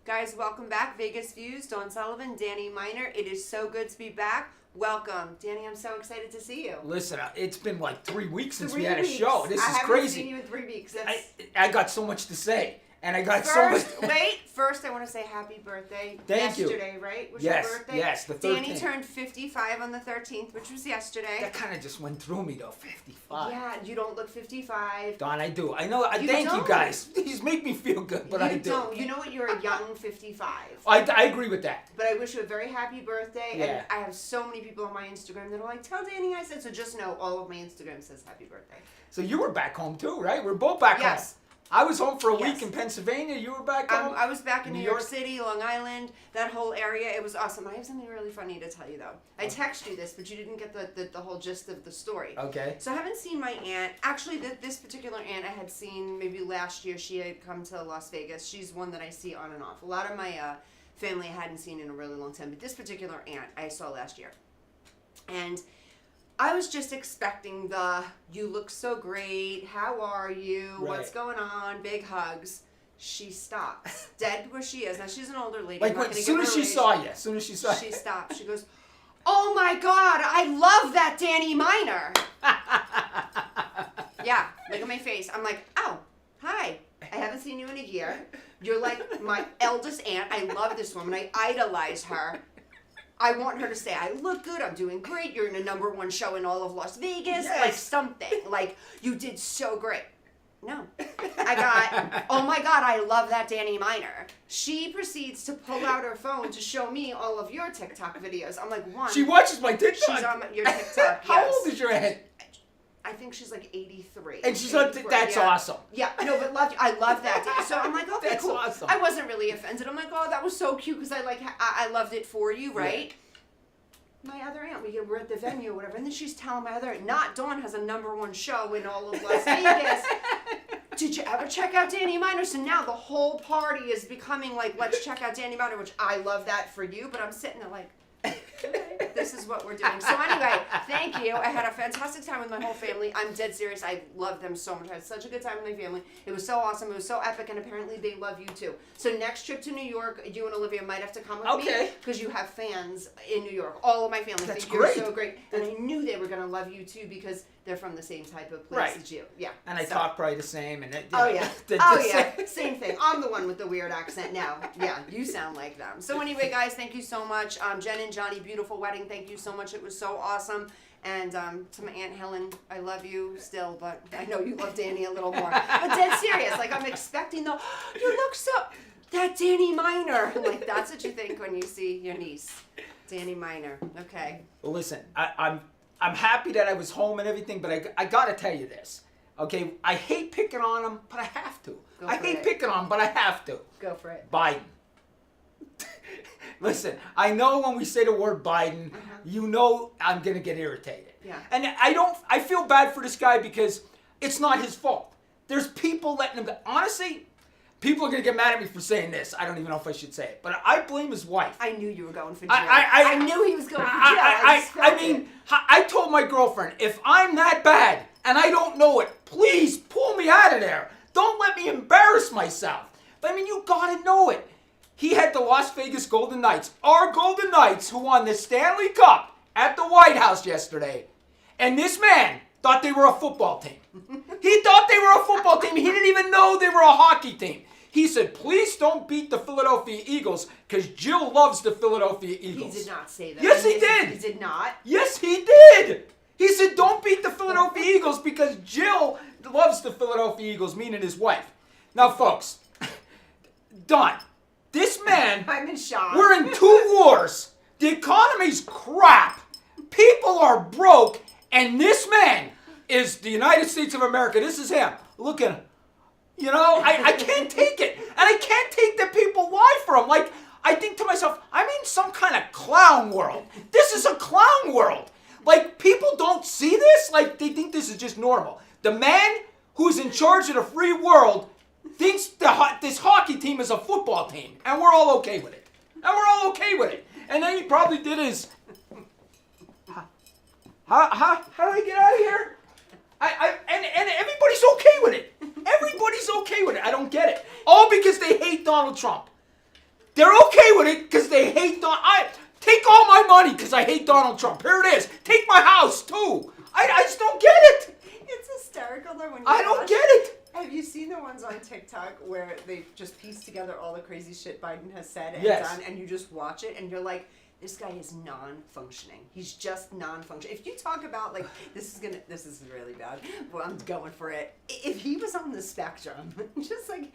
Guys, welcome back. Vegas Views, Dawn Sullivan, Danny Miner. It is so good to be back. Welcome. Danny, I'm so excited to see you. Listen, it's been like 3 weeks since we 3 had a weeks. show. This I is haven't crazy. seen you in 3 weeks. I got so much to say. And I got First, so much. First I want to say happy birthday. Thank you. Yesterday, right? Was Yes, your birthday? yes, the Danny 13th. turned 55 on the 13th, which was yesterday. That kind of just went through me, though. 55. Yeah, you don't look 55. Don, I do. I know. You Thank you, don't. guys. These make me feel good, but you I do. don't. You know what? You're a young 55. I agree with that. But I wish you a very happy birthday. Yeah. And I have so many people on my Instagram that are like, tell Danny I said. So just know all of my Instagram says happy birthday. So you were back home, too, right? We're both back Yes. home. I was home for a Yes. week in Pennsylvania. You were back home? I was back in New York York? City, Long Island, that whole area. It was awesome. I have something really funny to tell you, though. I texted you this, but you didn't get the whole gist of the story. Okay. So I haven't seen my aunt. Actually, this particular aunt I had seen maybe last year. She had come to Las Vegas. She's one that I see on and off. A lot of my family I hadn't seen in a really long time. But this particular aunt I saw last year. And I was just expecting you look so great, how are you, what's Right. going on, big hugs. She stops, dead where she is. Now, she's an older lady. Like, I'm not as gonna soon give as her she age. saw you. As soon as she saw She you. stopped. She goes, oh my God, I love that Danny Miner. Yeah, look at my face. I'm like, oh, hi. I haven't seen you in a year. You're like my eldest aunt. I love this woman. I idolize her. I want her to say, I look good, I'm doing great, you're in a #1 show in all of Las Vegas, Yes. like something. Like, you did so great. No. I got, oh my God, I love that Danny Miner. She proceeds to pull out her phone to show me all of your TikTok videos. I'm like, one. She watches my TikTok. She's on your TikTok, How yes. old is your aunt? I think she's like 83. And she's on 84, that's yeah. awesome. Yeah, no, but I love that. So I'm like, okay, That's cool. awesome. I wasn't really offended. I'm like, oh, that was so cute because I loved it for you, right? My other aunt, we're at the venue or whatever, and then she's telling my other aunt, not Dawn has a #1 show in all of Las Vegas. Did you ever check out Danny Miner? So now the whole party is becoming like, let's check out Danny Miner, which I love that for you, but I'm sitting there like, okay, this is what we're doing. So anyway, thank you. I had a fantastic time with my whole family. I'm dead serious. I love them so much. I had such a good time with my family. It was so awesome. It was so epic, and apparently they love you too. So next trip to New York, you and Olivia might have to come with me Okay. because you have fans in New York. All of my family That's think you're great. so great, and I knew they were going to love you too because they're from the same type of place Right. as you. Yeah. And I So- talk probably the same. And Oh yeah. the Oh same. yeah. Same thing. I'm the one with the weird accent now. Yeah, you sound like them. So anyway, guys, thank you so much. Jen and Johnny, beautiful wedding. Thank you so much. It was so awesome. And to my Aunt Helen, I love you still, but I know you love Danny a little more. But dead serious. Like I'm expecting you look so that Danny Miner. Like that's what you think when you see your niece, Danny Miner. Okay. Well, listen, I'm happy that I was home and everything, but I gotta tell you this. Okay, I hate picking on him, but I have to. Go I for hate it. picking on him, but I have to. Go for it. Biden. Listen, I know when we say the word Biden, you know I'm gonna get irritated. Yeah. And I feel bad for this guy because it's not his fault. There's people letting him go. Honestly, people are gonna get mad at me for saying this. I don't even know if I should say it, but I blame his wife. I knew you were going for jail. I knew he was going for jail. I felt it. I told my girlfriend, if I'm that bad and I don't know it, please pull me out of there. Don't let me embarrass myself. But I mean, you gotta know it. He had the Las Vegas Golden Knights, our Golden Knights, who won the Stanley Cup at the White House yesterday. And this man thought they were a football team. He thought they were a football team. He didn't even know they were a hockey team. He said, please don't beat the Philadelphia Eagles because Jill loves the Philadelphia Eagles. He did not say that. Yes, he did. He did not. Yes, he did. He said, don't beat the Philadelphia Eagles because Jill loves the Philadelphia Eagles, meaning his wife. Now, folks, Don, this man, I'm in shock. we're in 2 wars. The economy's crap. People are broke. And this man is the United States of America. This is him. Look at him. You know, I can't take it. And I can't take that people lie for him. Like, I think to myself, I'm in some kind of clown world. This is a clown world. Like, people don't see this. Like, they think this is just normal. The man who's in charge of the free world thinks this hockey team is a football team. And we're all okay with it. And then he probably did his... How do I get out of here? And everybody's okay with it. Everybody's okay with it. I don't get it. All because they hate Donald Trump. They're okay with it because they hate I take all my money because I hate Donald Trump. Here it is. Take my house too. I just don't get it. It's hysterical though when you I don't watch- get it. Have you seen the ones on TikTok where they just piece together all the crazy shit Biden has said and Yes. done, and you just watch it and you're like, this guy is non-functioning. He's just non-functioning. If you talk about like this is really bad. Well, I'm going for it. If he was on the spectrum, just like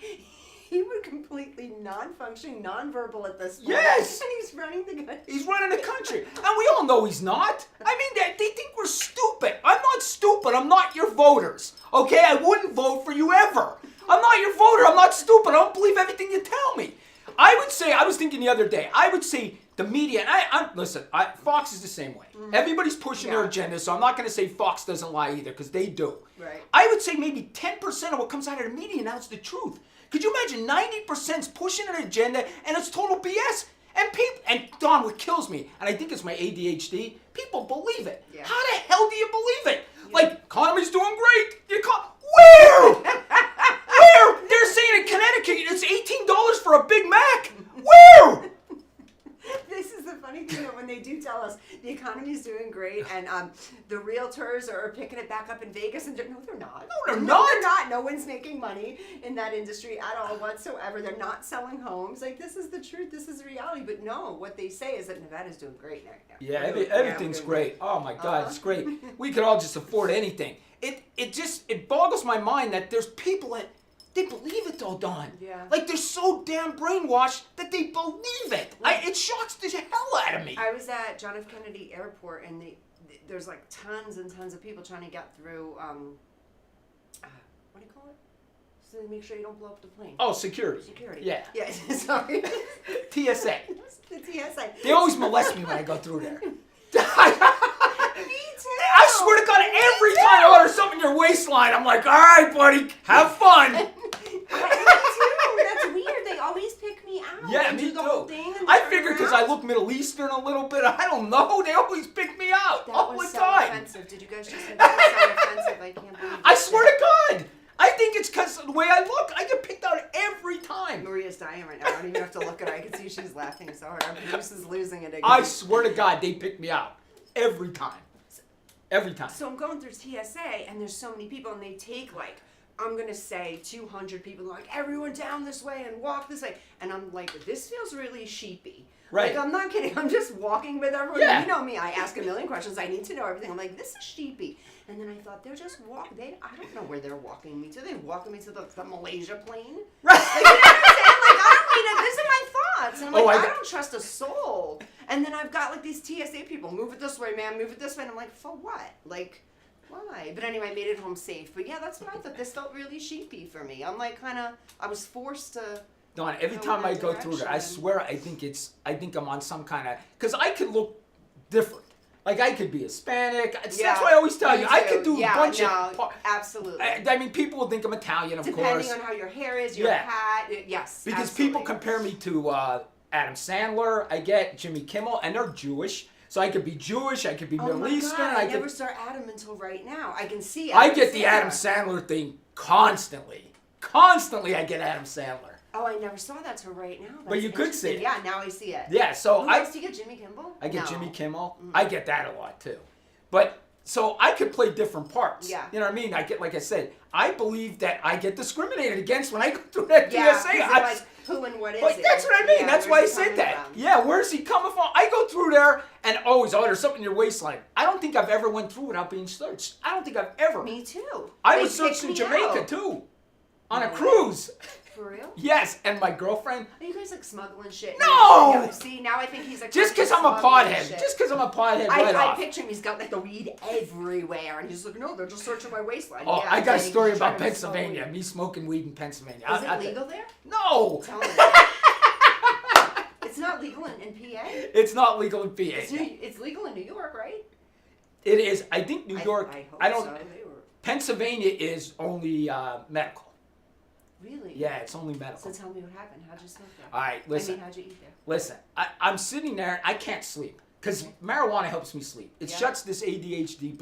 he would completely non-functioning, non-verbal at this point. Yes. And he's running the country. He's running the country. And we all know he's not. I mean, they think we're stupid. I'm not stupid. I'm not your voters. Okay? I wouldn't vote for you ever. I'm not your voter. I'm not stupid. I don't believe everything you tell me. I would say, I was thinking the other day, I would say the media, and listen, Fox is the same way. Everybody's pushing their agenda, so I'm not going to say Fox doesn't lie either, because they do. Right. I would say maybe 10% of what comes out of the media now is the truth. Could you imagine 90% is pushing an agenda and it's total BS? And people, and Don, what kills me, and I think it's my ADHD, people believe it. Yeah. How the hell do you believe it? Like, economy's doing great. Where? Where? They're saying in Connecticut it's $18 for a Big Mac. Where? This is the funny thing that when they do tell us the economy's doing great and the realtors are picking it back up in Vegas and no, they're not. No, they're not. They're not. No one's making money in that industry at all whatsoever. They're not selling homes. Like this is the truth. This is reality. But no, what they say is that Nevada's doing great right now. Yeah, everything's great. Oh my God, it's great. We could all just afford anything. It boggles my mind that there's people that they believe it though, Don. Yeah. Like they're so damn brainwashed that they believe it. It shocks the hell out of me. I was at John F. Kennedy Airport and there's like tons and tons of people trying to get through. What do you call it? So they make sure you don't blow up the plane. Oh, security. Security. Yeah. Yeah. Sorry. TSA. The TSA. They always molest me when I go through there. Me too. I swear to God, every time I order something in your waistline, I'm like, all right, buddy, have fun. Me too. That's weird. They always pick me out. Yeah, and me do the whole too. thing and I turn figure because around. I look Middle Eastern a little bit. I don't know. They always pick me out That all was the so time. offensive. Did you guys just say that was so offensive? I can't believe I you swear said to God. I think it's because of the way I look. I get picked out every time. Maria's dying right now. I don't even have to look at her. I can see she's laughing so hard. Our producer's losing it again. I swear to God, they pick me out every time. Every time. So I'm going through TSA, and there's so many people, and they take like, I'm gonna say 200 people, they're like, everyone down this way and walk this way. And I'm like, this feels really sheepy. Right. Like, I'm not kidding. I'm just walking with everyone. Yeah. You know me. I ask a million questions. I need to know everything. I'm like, this is sheepy. And then I thought, they're just walking. I don't know where they're walking me to. They're walking me to the Malaysia plane. Right. Like, you know what I'm saying? Like, I don't mean it. These are my thoughts. And I'm like, I got- don't trust a soul. And then I've got like these TSA people, move it this way, man, move it this way. And I'm like, for what? Like, why? But anyway, I made it home safe. But yeah, that's what I thought. This felt really sheepy for me. I'm like, I was forced to. Don, every Go time in I that go through there, I direction. swear I think I'm on some kind of, because I could look different. Like I could be Hispanic. That's why I always tell me you, I too. could do Yeah, a bunch no, of. absolutely. I mean, people will think I'm Italian, of Depending course. on how your hair is, your Yeah. hat, yes. Because absolutely. people compare me to Adam Sandler, I get Jimmy Kimmel, and they're Jewish. So I could be Jewish, I could be Oh Middle my Eastern. God, I could, never saw Adam until right now. I can see I Adam get the Adam Sandler. Sandler thing constantly. Constantly I get Adam Sandler. Oh, I never saw that till right now. But you could see interesting. it. Yeah, now I see it. Yeah, so Who else do you get? Jimmy Kimmel? I get No. Jimmy Kimmel. I get that a lot too. But so I could play different parts. Yeah. You know what I mean? I get, like I said, I believe that I get discriminated against when I go through that Yeah, TSA. 'cause they're like, who and what is But it? that's what I mean. Yeah, that's why I where's he said coming that. from? Yeah, where's he coming from? I go through there and always, oh, there's something in your waistline. I don't think I've ever went through without being searched. I don't think I've ever. Me too. I They was searched in picked me Jamaica out. too, on a No way. cruise. For real? Yes, and my girlfriend. Are you guys like smuggling shit? No! Yeah, see, now I think he's like Just because I'm a smuggling pothead. shit. Just because I'm a pothead right I off. picture him. He's got like the weed everywhere, and he's like, no, they're just searching my waistline. Oh, Yeah, I got a he's story trying about to Pennsylvania. smoke Me smoking weed in Pennsylvania. weed. Is I- it legal there? No, Tell me. It's not legal in PA. it's not legal in PA. It's legal in New York, right? It is. I think New York. I hope don't. so. They were Pennsylvania is only medical. really. Yeah, it's only medical. So tell me what happened. How'd you smoke there? All right, listen. I mean, how'd you eat there? Listen, I'm sitting there and I can't sleep because marijuana helps me sleep. It Yeah. shuts this ADHD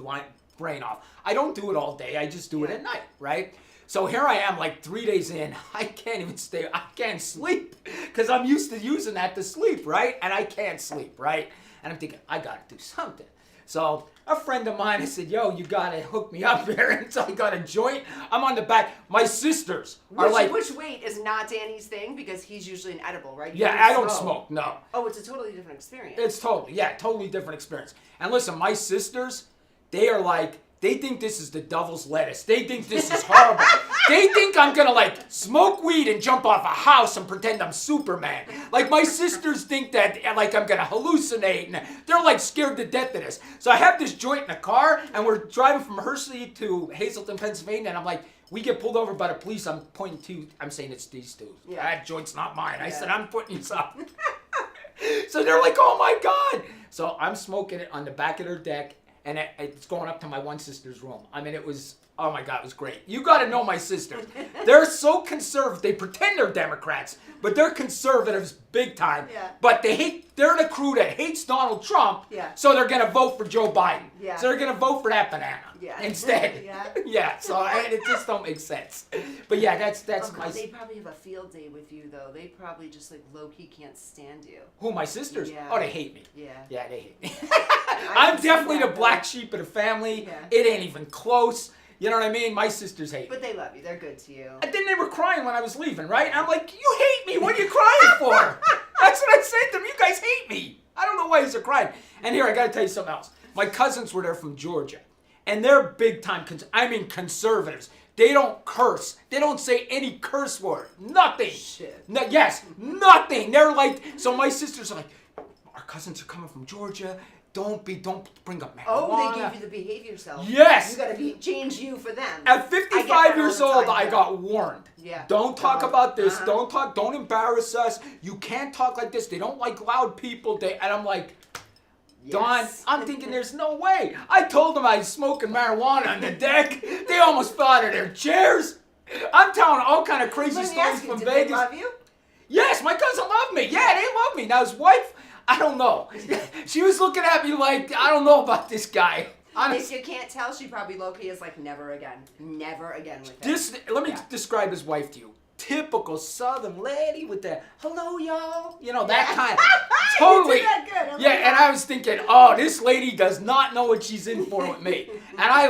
brain off. I don't do it all day. I just do it Yeah. at night, right? So here I am, like 3 days in. I can't even stay. I can't sleep because I'm used to using that to sleep, right? And I can't sleep, right? And I'm thinking, I got to do something. So a friend of mine, I said, yo, you got to hook me up here. And so I got a joint. I'm on the back. My sisters are like... Which wait is not Danny's thing because he's usually an edible, right? You Yeah, I don't smoke, no. Oh, it's a totally different experience. It's totally different experience. And listen, my sisters, they are like, they think this is the devil's lettuce. They think this is horrible. They think I'm gonna like smoke weed and jump off a house and pretend I'm Superman. Like my sisters think that like I'm gonna hallucinate and they're like scared to death of this. So I have this joint in the car and we're driving from Hershey to Hazleton, Pennsylvania, and I'm like, we get pulled over by the police. I'm pointing to, I'm saying it's these two. Yeah. That joint's not mine. I Yeah. said, I'm putting you some. So they're like, oh my God. So I'm smoking it on the back of their deck and it's going up to my one sister's room. I mean, it was, oh my God, it was great. You got to know my sisters. They're so conservative. They pretend they're Democrats, but they're conservatives big time. Yeah. But they're the crew that hates Donald Trump, Yeah. so they're going to vote for Joe Biden. Yeah. So they're going to vote for that banana Yeah. instead. Yeah. Yeah, so it just don't make sense. But yeah, that's Oh, my... God, they probably have a field day with you though. They probably just like low-key can't stand you. Who, my sisters? Yeah. Oh, they hate me. Yeah. Yeah, they hate me. I I'm can see definitely that, the black sheep of the family. Yeah. It ain't even close. You know what I mean? My sisters hate me. But they love you. They're good to you. And then they were crying when I was leaving, right? And I'm like, you hate me. What are you crying for? That's what I said to them. You guys hate me. I don't know why you're crying. And here, I got to tell you something else. My cousins were there from Georgia. And they're big time, conservatives. They don't curse. They don't say any curse word. Nothing. Shit. No, yes, nothing. They're like, so my sisters are like, our cousins are coming from Georgia. Don't bring up marijuana. Oh, they gave you the behave yourself. Yes. You gotta change you for them. At I get 55 that years all the old, time, I though. got warned. Yeah. Don't talk Don't. about this. Uh-huh. Don't embarrass us. You can't talk like this. They don't like loud people. And I'm like, Don, Yes. I'm thinking there's no way. I told them I was smoking marijuana on the deck. They almost fell out of their chairs. I'm telling all kind of crazy Let me stories ask you, from did Vegas. they love you? Yes, my cousin loved me. Yeah, they love me. Now his wife, I don't know. She was looking at me like, I don't know about this guy. If Honestly. you can't tell, she probably low-key is like, never again. Never again with him. Let me Yeah. describe his wife to you. Typical Southern lady with the hello y'all, you know that kind. Totally. You did that good. Yeah, and I was thinking, oh, this lady does not know what she's in for with me. And I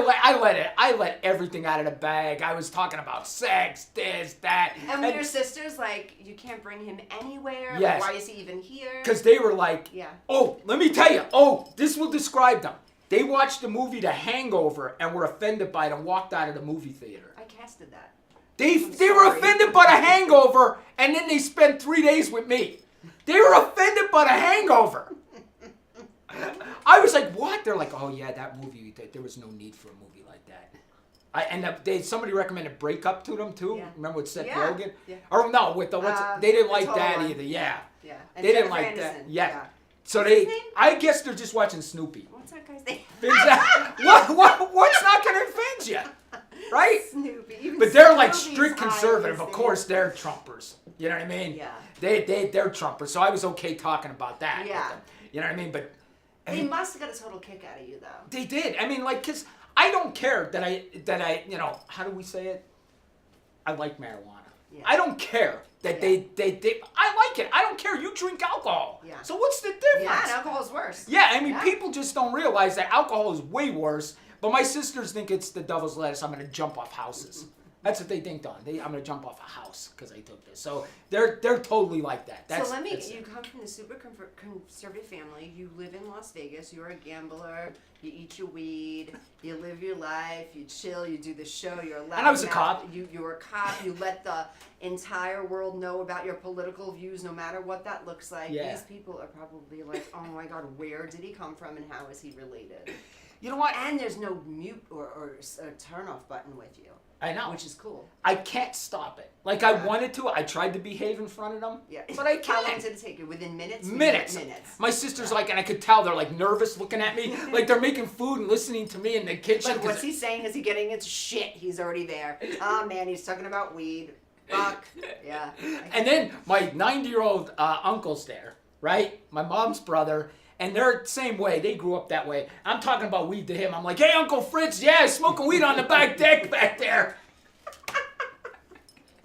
let everything out of the bag. I was talking about sex, this, that. And when your sisters like, you can't bring him anywhere. Yes. Why is he even here? Because they were like, Yeah. oh, let me tell you. Oh, this will describe them. They watched the movie The Hangover and were offended by it and walked out of the movie theater. I casted that. They were sorry. offended by The Hangover, and then they spent 3 days with me. They were offended by The Hangover. I was like, what? They're like, oh yeah, that movie, there was no need for a movie like that. Somebody recommended Break Up to them too. Yeah. Remember with Seth Yeah. Rogen? Yeah. Or no, with the, they didn't the like tall that one. either, yeah. Yeah. And They didn't Jennifer like that. Aniston. Yeah. So What's his they, name? I guess they're just watching Snoopy. What's that guy's name? Exactly. What's not going to offend you? Right? Snoopy. Even But they're like Snoopy's strict conservative. eye Of is course, they're Trumpers. You know what I mean? Yeah. They're Trumpers. So I was okay talking about that. with Yeah. them. You know what I mean? But They must have got a total kick out of you, though. they did. I mean, like, cause I don't care that I, you know, how do we say it? I like marijuana. Yeah. I don't care that Yeah. they. I like it. I don't care. You drink alcohol. Yeah. So what's the difference? Yeah, and alcohol's worse. Yeah, I mean, Yeah. people just don't realize that alcohol is way worse. But my sisters think it's the devil's lettuce. I'm gonna jump off houses. That's what they think, Don. I'm gonna jump off a house because I took this. So they're totally like that. That's, So that's you it. come from the super conservative family. You live in Las Vegas. You're a gambler. You eat your weed. You live your life. You chill. You do the show. You're a loud And I was a mouth. cop. You're a cop. You let the entire world know about your political views, no matter what that looks like. Yeah. These people are probably like, oh my God, where did he come from and how is he related? You know what? And there's no mute or turn off button with you. I know. Which is cool. I can't stop it. Like I Yeah. wanted to. I tried to behave in front of them. Yeah. But I How long can't. did it take you? Within minutes? Minutes. Minutes. My sister's like, and I could tell they're like nervous looking at me, like they're making food and listening to me in the kitchen. Like, 'cause- what's he saying? Is he getting into shit? He's already there. Oh, man, he's talking about weed. Fuck. Yeah. And then my 90-year-old uncle's there, right? My mom's brother. And they're the same way. They grew up that way. I'm talking about weed to him. I'm like, hey, Uncle Fritz, yeah, smoking weed on the back deck back there.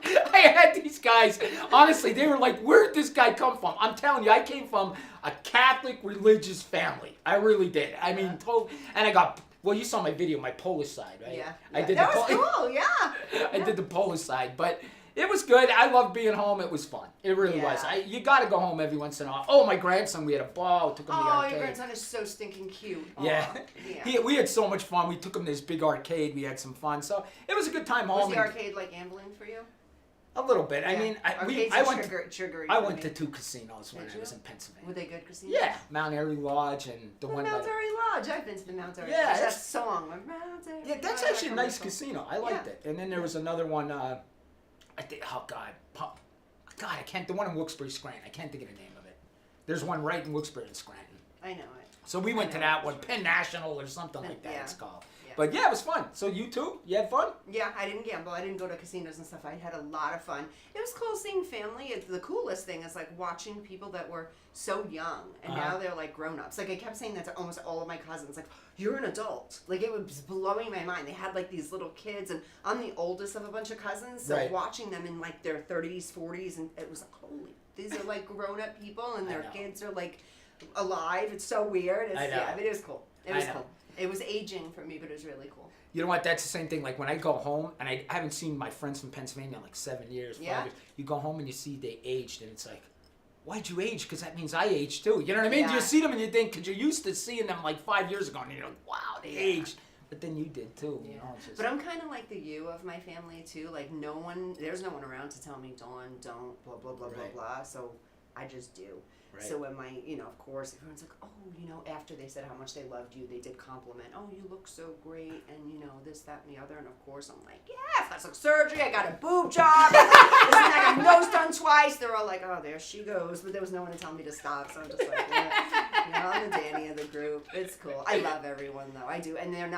I had these guys, honestly, they were like, where did this guy come from? I'm telling you, I came from a Catholic religious family. I really did. I mean, and I got, well, you saw my video, my Polish side, right? Yeah. I did that the was cool, yeah. I did the Polish side, but it was good. I loved being home. It was fun. It really was. You got to go home every once in a while. Oh, my grandson, we had a ball. Took him to the arcade. Your grandson is so stinking cute. Yeah. Yeah. We had so much fun. We took him to this big arcade. We had some fun. So it was a good time home. Was the arcade like gambling for you? A little bit. I mean, I went to 2 casinos when I was in Pennsylvania. Were they good casinos? Yeah, Mount Airy Lodge and the one. Mount Airy Lodge. I've been to the Mount Airy Yeah, Lodge. That song. Mount Airy Yeah, that's Lodge, actually a nice casino. I liked Yeah. it. And then there was another one. I think. Oh God, I can't. The one in Wilkes-Barre, Scranton. I can't think of the name of it. There's one right in Wilkes-Barre and Scranton. I know it. So we went to that one, Penn National or something like that. Yeah. It's called. Yeah. But yeah, it was fun. So you too? You had fun? Yeah, I didn't gamble. I didn't go to casinos and stuff. I had a lot of fun. It was cool seeing family. The coolest thing is like watching people that were so young and now they're like grown-ups. Like I kept saying that to almost all of my cousins. Like, you're an adult. Like it was blowing my mind. They had like these little kids and I'm the oldest of a bunch of cousins. So watching them in like their 30s, 40s, and it was like, holy, these are like grown-up people and their kids are like alive. It's so weird. Yeah, but it was cool. It was cool. It was aging for me, but it was really cool. You know what? That's the same thing. Like when I go home, and I haven't seen my friends from Pennsylvania in like 7 years, 5 years. You go home and you see they aged, and it's like, why'd you age? Because that means I aged too. You know what I mean? Yeah. You see them and you think, because you're used to seeing them like 5 years ago, and you're like, wow, they aged. But then you did too. You know, it's just... But I'm kind of like the you of my family too. Like there's no one around to tell me, Dawn, don't, blah, blah, blah, blah, blah. So I just do. Right. So when of course, everyone's like, oh, after they said how much they loved you, they did compliment, oh, you look so great, and this, that, and the other, and of course I'm like, yeah, plastic surgery, I got a boob job, I got nose done twice. They're all like, oh, there she goes, but there was no one to tell me to stop, so I'm just like, I'm the Danny of the group. It's cool. I love everyone though, I do, and they're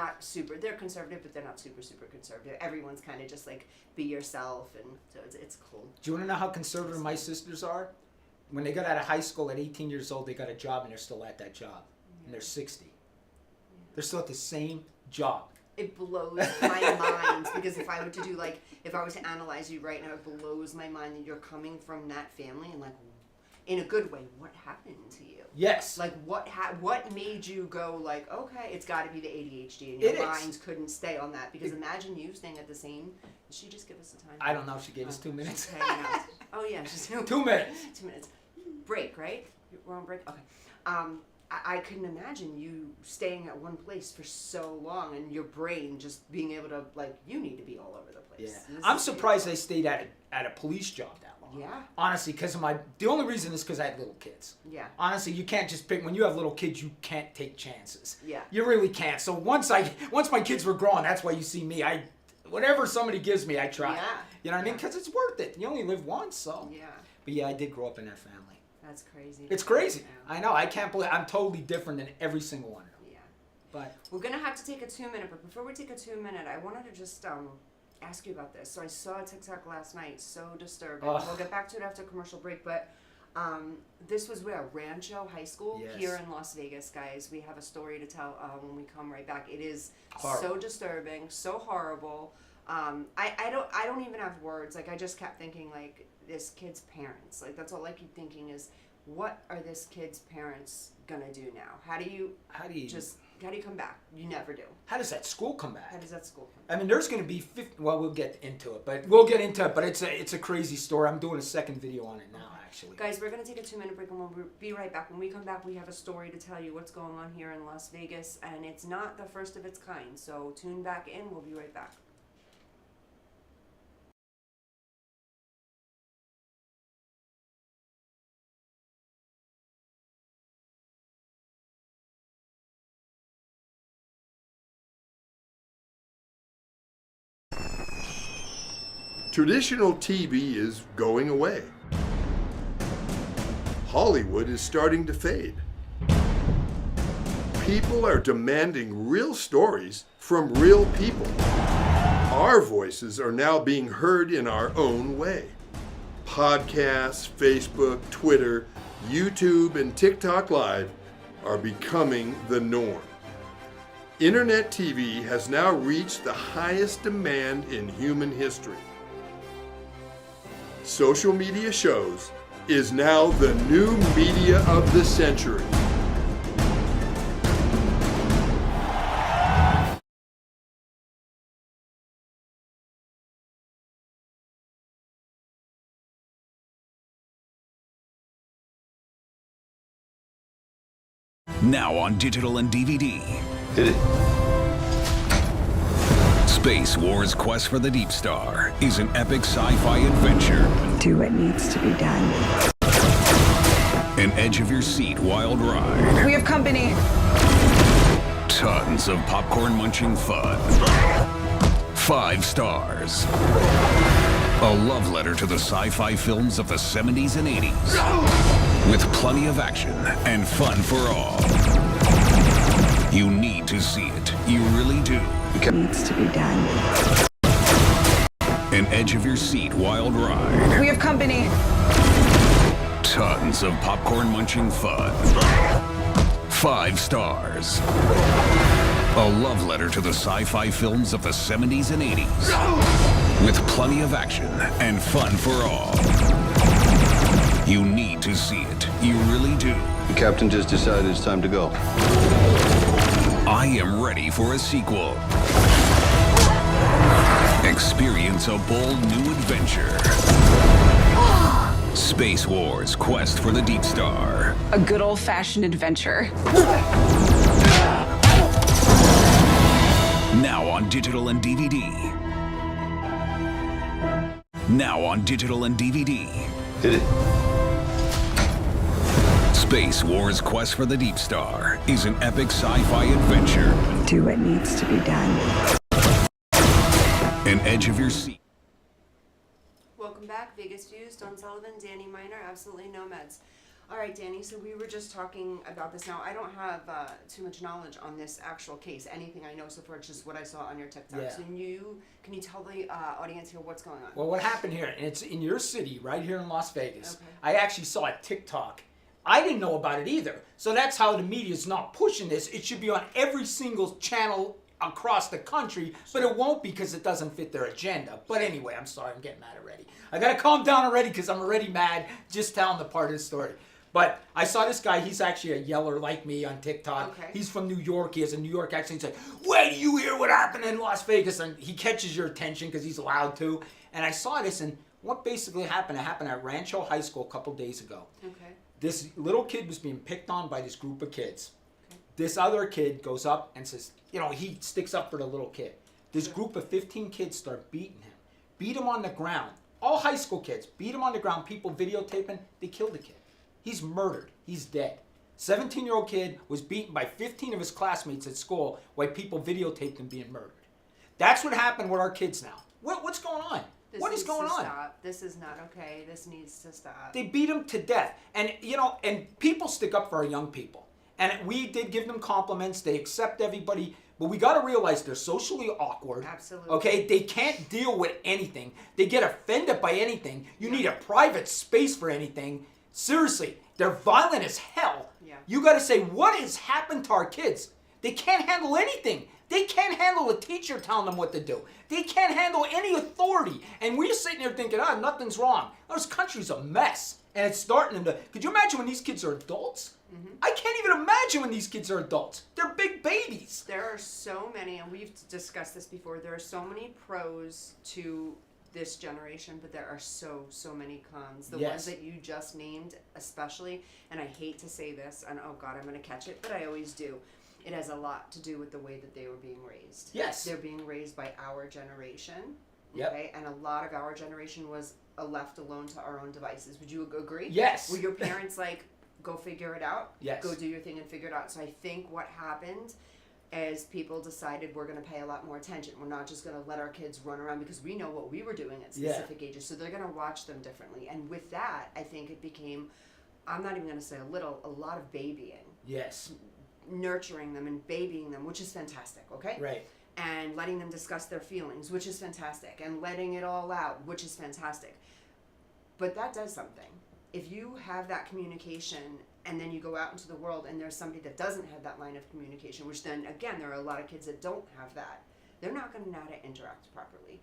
conservative, but they're not super, super conservative. Everyone's kind of just like, be yourself, and so it's cool. Do you want to know how conservative my sisters are? When they got out of high school at 18 years old, they got a job and they're still at that job. And they're 60. They're still at the same job. It blows my mind because if I were to do if I was to analyze you right now, it blows my mind that you're coming from that family and in a good way, what happened to you? Yes. Like what made you go okay, it's got to be the ADHD and your minds couldn't stay on that because imagine you staying at the same. Did she just give us a time? I don't know. She gave us 2 minutes. She's hanging out. Oh yeah, she's 2 minutes. 2 minutes. Break, right? We're on break? Okay. I couldn't imagine you staying at one place for so long and your brain just being able to, you need to be all over the place. Yeah. I'm surprised I stayed at a police job that long. Yeah. Honestly, because the only reason is because I had little kids. Yeah. Honestly, you can't just pick, when you have little kids, you can't take chances. Yeah. You really can't. So once my kids were grown, that's why you see me. Whatever somebody gives me, I try. Yeah. You know what I mean? Because it's worth it. You only live once, so. Yeah. But yeah, I did grow up in that family. That's crazy. It's crazy. Yeah. I know. I can't believe I'm totally different than every single one of them. Yeah. But we're gonna have to take a 2-minute. But before we take a 2-minute, I wanted to just ask you about this. So I saw a TikTok last night. So disturbing. We'll get back to it after commercial break. But this was where Rancho High School here in Las Vegas, guys. We have a story to tell when we come right back. It is so disturbing, so horrible. I don't even have words. I just kept thinking this kid's parents. That's all I keep thinking is, what are this kid's parents gonna do now? How do you come back? You never do. How does that school come back? How does that school come back? I mean, there's gonna be 50. Well, we'll get into it, but it's a crazy story. I'm doing a second video on it now, actually. Guys, we're gonna take a 2-minute break and we'll be right back. When we come back, we have a story to tell you what's going on here in Las Vegas, and it's not the first of its kind. So tune back in. We'll be right back. Traditional TV is going away. Hollywood is starting to fade. People are demanding real stories from real people. Our voices are now being heard in our own way. Podcasts, Facebook, Twitter, YouTube, and TikTok Live are becoming the norm. Internet TV has now reached the highest demand in human history. social media shows is now the new media of the century. Now on digital and DVD. Hit it. Space Wars: Quest for the Deep Star is an epic sci-fi adventure. Do what needs to be done. An edge-of-your-seat wild ride. We have company. Tons of popcorn-munching fun. 5 stars. A love letter to the sci-fi films of the 70s and 80s. With plenty of action and fun for all. You need to see it. You really do. Needs to be done. An edge-of-your-seat wild ride. We have company. Tons of popcorn-munching fun. 5 stars. A love letter to the sci-fi films of the 70s and 80s. With plenty of action and fun for all. You need to see it. You really do. The captain just decided it's time to go. I am ready for a sequel. Experience a bold new adventure. Space Wars: Quest for the Deep Star. A good old-fashioned adventure. Now on digital and DVD. Now on digital and DVD. Hit it. Space Wars: Quest for the Deep Star is an epic sci-fi adventure. Do what needs to be done. An edge-of-your-seat. Welcome back, Vegas Views, Don Sullivan, Danny Miner, Absolutely Nomads. All right, Danny, so we were just talking about this. Now, I don't have too much knowledge on this actual case. Anything I know so far is just what I saw on your TikTok. Yeah. So can you tell the audience here what's going on? Well, what happened here, and it's in your city, right here in Las Vegas. Okay. I actually saw a TikTok. I didn't know about it either. So that's how the media's not pushing this. It should be on every single channel across the country, but it won't because it doesn't fit their agenda. But anyway, I'm sorry, I'm getting mad already. I gotta calm down already because I'm already mad just telling the part of the story. But I saw this guy, he's actually a yeller like me on TikTok. Okay. He's from New York, he has a New York accent. He's like, wait, do you hear what happened in Las Vegas? And he catches your attention because he's allowed to. And I saw this, and what basically happened, it happened at Rancho High School a couple days ago. Okay. This little kid was being picked on by this group of kids. This other kid goes up and says, he sticks up for the little kid. This group of 15 kids start beating him. Beat him on the ground. All high school kids. Beat him on the ground. People videotaping. They killed the kid. He's murdered. He's dead. 17-year-old kid was beaten by 15 of his classmates at school while people videotaped him being murdered. That's what happened with our kids now. What's going on? What is going on? Stop. This is not okay. This needs to stop. They beat him to death. And, and people stick up for our young people. And we did give them compliments. They accept everybody. But we got to realize they're socially awkward. Absolutely. Okay? They can't deal with anything. They get offended by anything. You need a private space for anything. Seriously, they're violent as hell. Yeah. You got to say, what has happened to our kids? They can't handle anything. They can't handle a teacher telling them what to do. They can't handle any authority. And we're sitting there thinking, nothing's wrong. This country's a mess. And it's starting to... Could you imagine when these kids are adults? Mm-hmm. I can't even imagine when these kids are adults. They're big babies. There are so many, and we've discussed this before, there are so many pros to this generation, but there are so many cons. The ones that you just named especially, and I hate to say this, and oh God, I'm going to catch it, but I always do. It has a lot to do with the way that they were being raised. Yes. They're being raised by our generation. Yep. Okay, and a lot of our generation was left alone to our own devices. Would you agree? Yes. Were your parents like, go figure it out? Yes. Go do your thing and figure it out. So I think what happened is people decided we're going to pay a lot more attention. We're not just going to let our kids run around because we know what we were doing at specific ages. So they're going to watch them differently. And with that, I think it became, I'm not even going to say a lot of babying. Yes. Nurturing them and babying them, which is fantastic, okay? Right. And letting them discuss their feelings, which is fantastic. And letting it all out, which is fantastic. But that does something. If you have that communication and then you go out into the world and there's somebody that doesn't have that line of communication, which then, again, there are a lot of kids that don't have that, they're not going to know how to interact properly.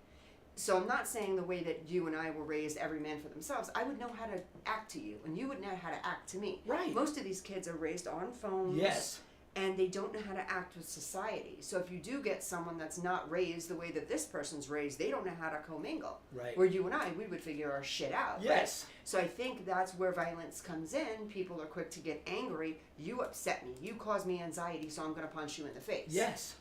So I'm not saying the way that you and I were raised, every man for themselves. I would know how to act to you, and you would know how to act to me. Right. Most of these kids are raised on phones. Yes. And they don't know how to act with society. So if you do get someone that's not raised the way that this person's raised, they don't know how to commingle. Right. Where you and I, we would figure our shit out. Yes. Right? So I think that's where violence comes in. People are quick to get angry. You upset me. You cause me anxiety, so I'm going to punch you in the face. Yes.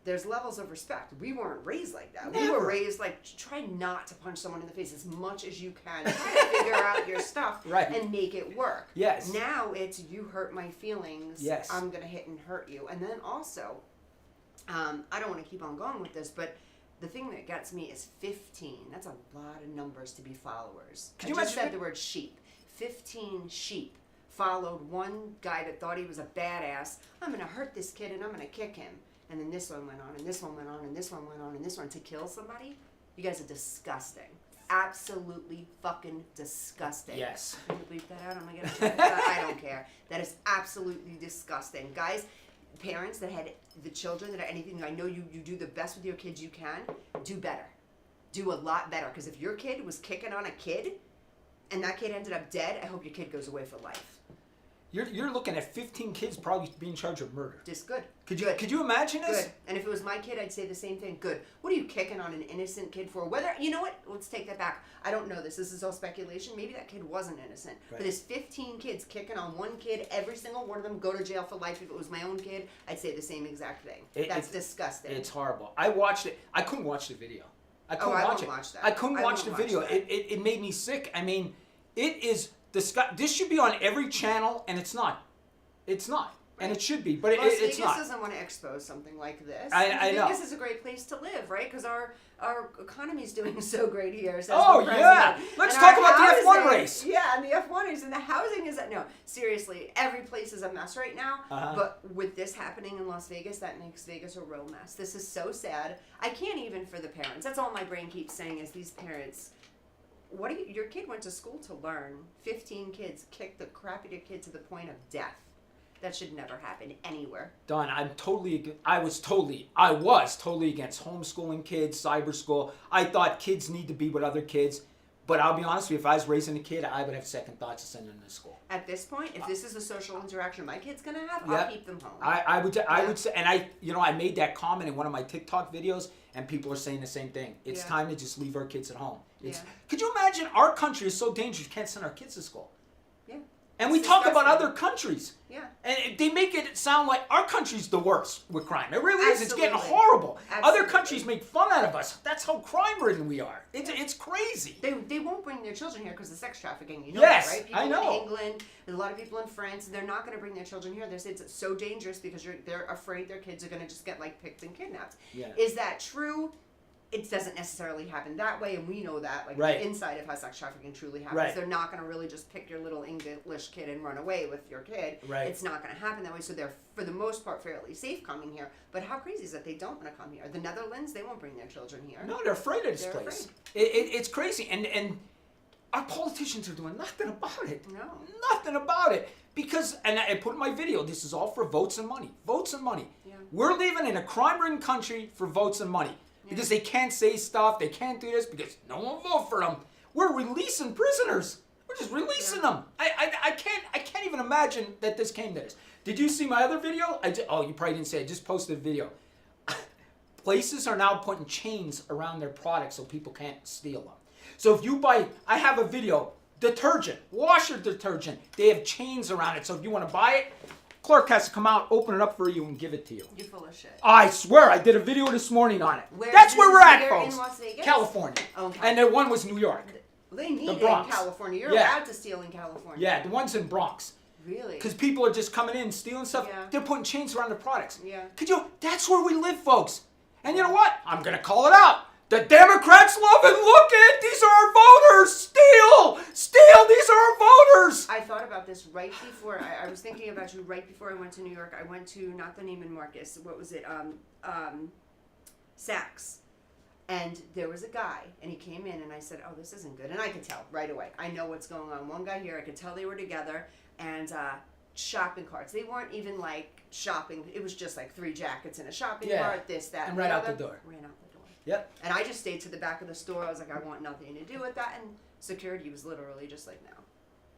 There's levels of respect. We weren't raised like that. We Never. were raised like, try not to punch someone in the face as much as you can. Try to figure out your stuff Right. and make it work. Yes. Now it's you hurt my feelings. Yes. I'm going to hit and hurt you. And then also, I don't want to keep on going with this, but the thing that gets me is 15. That's a lot of numbers to be followers. Can you I just imagine- said the word sheep. 15 sheep followed one guy that thought he was a badass. I'm going to hurt this kid and I'm going to kick him. And then this one went on, and this one went on, and this one went on, and this one to kill somebody. You guys are disgusting. Absolutely fucking disgusting. Yes. Can you bleep that out? Am I gonna I don't care. That is absolutely disgusting. Guys, parents that had the children that are anything, I know you do the best with your kids you can. Do better. Do a lot better. Because if your kid was kicking on a kid, and that kid ended up dead, I hope your kid goes away for life. You're looking at 15 kids probably being charged with murder. Just good. Could you Good. could you imagine this? Good. And if it was my kid, I'd say the same thing. Good. What are you kicking on an innocent kid for? Whether, you know what? Let's take that back. I don't know this. This is all speculation. Maybe that kid wasn't innocent. Right. But there's 15 kids kicking on one kid. Every single one of them go to jail for life. If it was my own kid, I'd say the same exact thing. That's disgusting. It's horrible. I watched it. I couldn't watch the video. I couldn't I watch won't it. watch that. I couldn't I watch won't the watch video. that. It made me sick. I mean, it is disgusting. This should be on every channel, and it's not. It's not. And it should be, but Las it's Vegas not. doesn't want to expose something like this. I know. Vegas is a great place to live, right? Because our economy's doing so great here. Says Oh, the yeah. president. Let's And talk our about the F1 housing- race. Yeah, and the F1 is, and the housing is, no, seriously, every place is a mess right now. Uh-huh. But with this happening in Las Vegas, that makes Vegas a real mess. This is so sad. I can't even for the parents. That's all my brain keeps saying is these parents. What do you? Your kid went to school to learn. 15 kids kicked the crap out of your kid to the point of death. That should never happen anywhere. Don, I was totally against homeschooling kids, cyber school. I thought kids need to be with other kids. But I'll be honest with you, if I was raising a kid, I would have second thoughts of sending them to school. At this point, if this is a social interaction my kid's gonna have, Yeah. I'll keep them home. I would say, and I made that comment in one of my TikTok videos, and people are saying the same thing. It's Yeah. time to just leave our kids at home. Yeah. Could you imagine our country is so dangerous, you can't send our kids to school. Yeah. And we It's talk about disgusting. other countries. Yeah. And they make it sound like our country's the worst with crime. It really is. It's getting Absolutely. horrible. Other Absolutely. countries make fun out of us. That's how crime-ridden we are. It's crazy. They won't bring their children here because of sex trafficking. You know Yes, that, right? People I know. in England, there's a lot of people in France. They're not going to bring their children here. They say it's so dangerous because they're afraid their kids are going to just get like picked and kidnapped. Yeah. Is that true? It doesn't necessarily happen that way, and we know that, like Right. the inside of how sex trafficking truly happens. Right. They're not going to really just pick your little English kid and run away with your kid. Right. It's not going to happen that way. So they're, for the most part, fairly safe coming here. But how crazy is that they don't want to come here? The Netherlands, they won't bring their children here. No, they're afraid of this They're place. It's crazy. And our politicians are doing nothing about it. No. Nothing about it. Because, and I put in my video, this is all for votes and money. Votes and money. Yeah. We're living in a crime-ridden country for votes and money. Because they can't say stuff, they can't do this because no one will vote for them. We're releasing prisoners. We're just releasing them. I can't even imagine that this came to this. Did you see my other video? Oh, you probably didn't see it. I just posted a video. Places are now putting chains around their products so people can't steal them. So if you buy, I have a video, detergent, washer detergent, they have chains around it. So if you want to buy it, Clark has to come out, open it up for you, and give it to you. You're full of shit. I swear, I did a video this morning on it. Where- That's this where is we're at, here folks. in Las Vegas? California. Okay. And the one was New York. They need it in Bronx. California. You're Yeah. allowed to steal in California. Yeah, the one's in Bronx. Really? Because people are just coming in, stealing stuff. Yeah. They're putting chains around their products. Yeah. That's where we live, folks. And you know what? I'm going to call it out. The Democrats love it. Look it. These are our voters. Steal. These are our voters. I thought about this right before. I was thinking about you right before I went to New York. I went to, not the Neiman Marcus. What was it? Saks. And there was a guy, and he came in, and I said, oh, this isn't good. And I could tell right away. I know what's going on. One guy here, I could tell they were together, and shopping carts. They weren't even like shopping. It was just like 3 jackets in a shopping Yeah. cart, this, that, And the right out other. the door. Ran out the door. Yep. And I just stayed to the back of the store. I was like, I want nothing to do with that. And security was literally just like, no.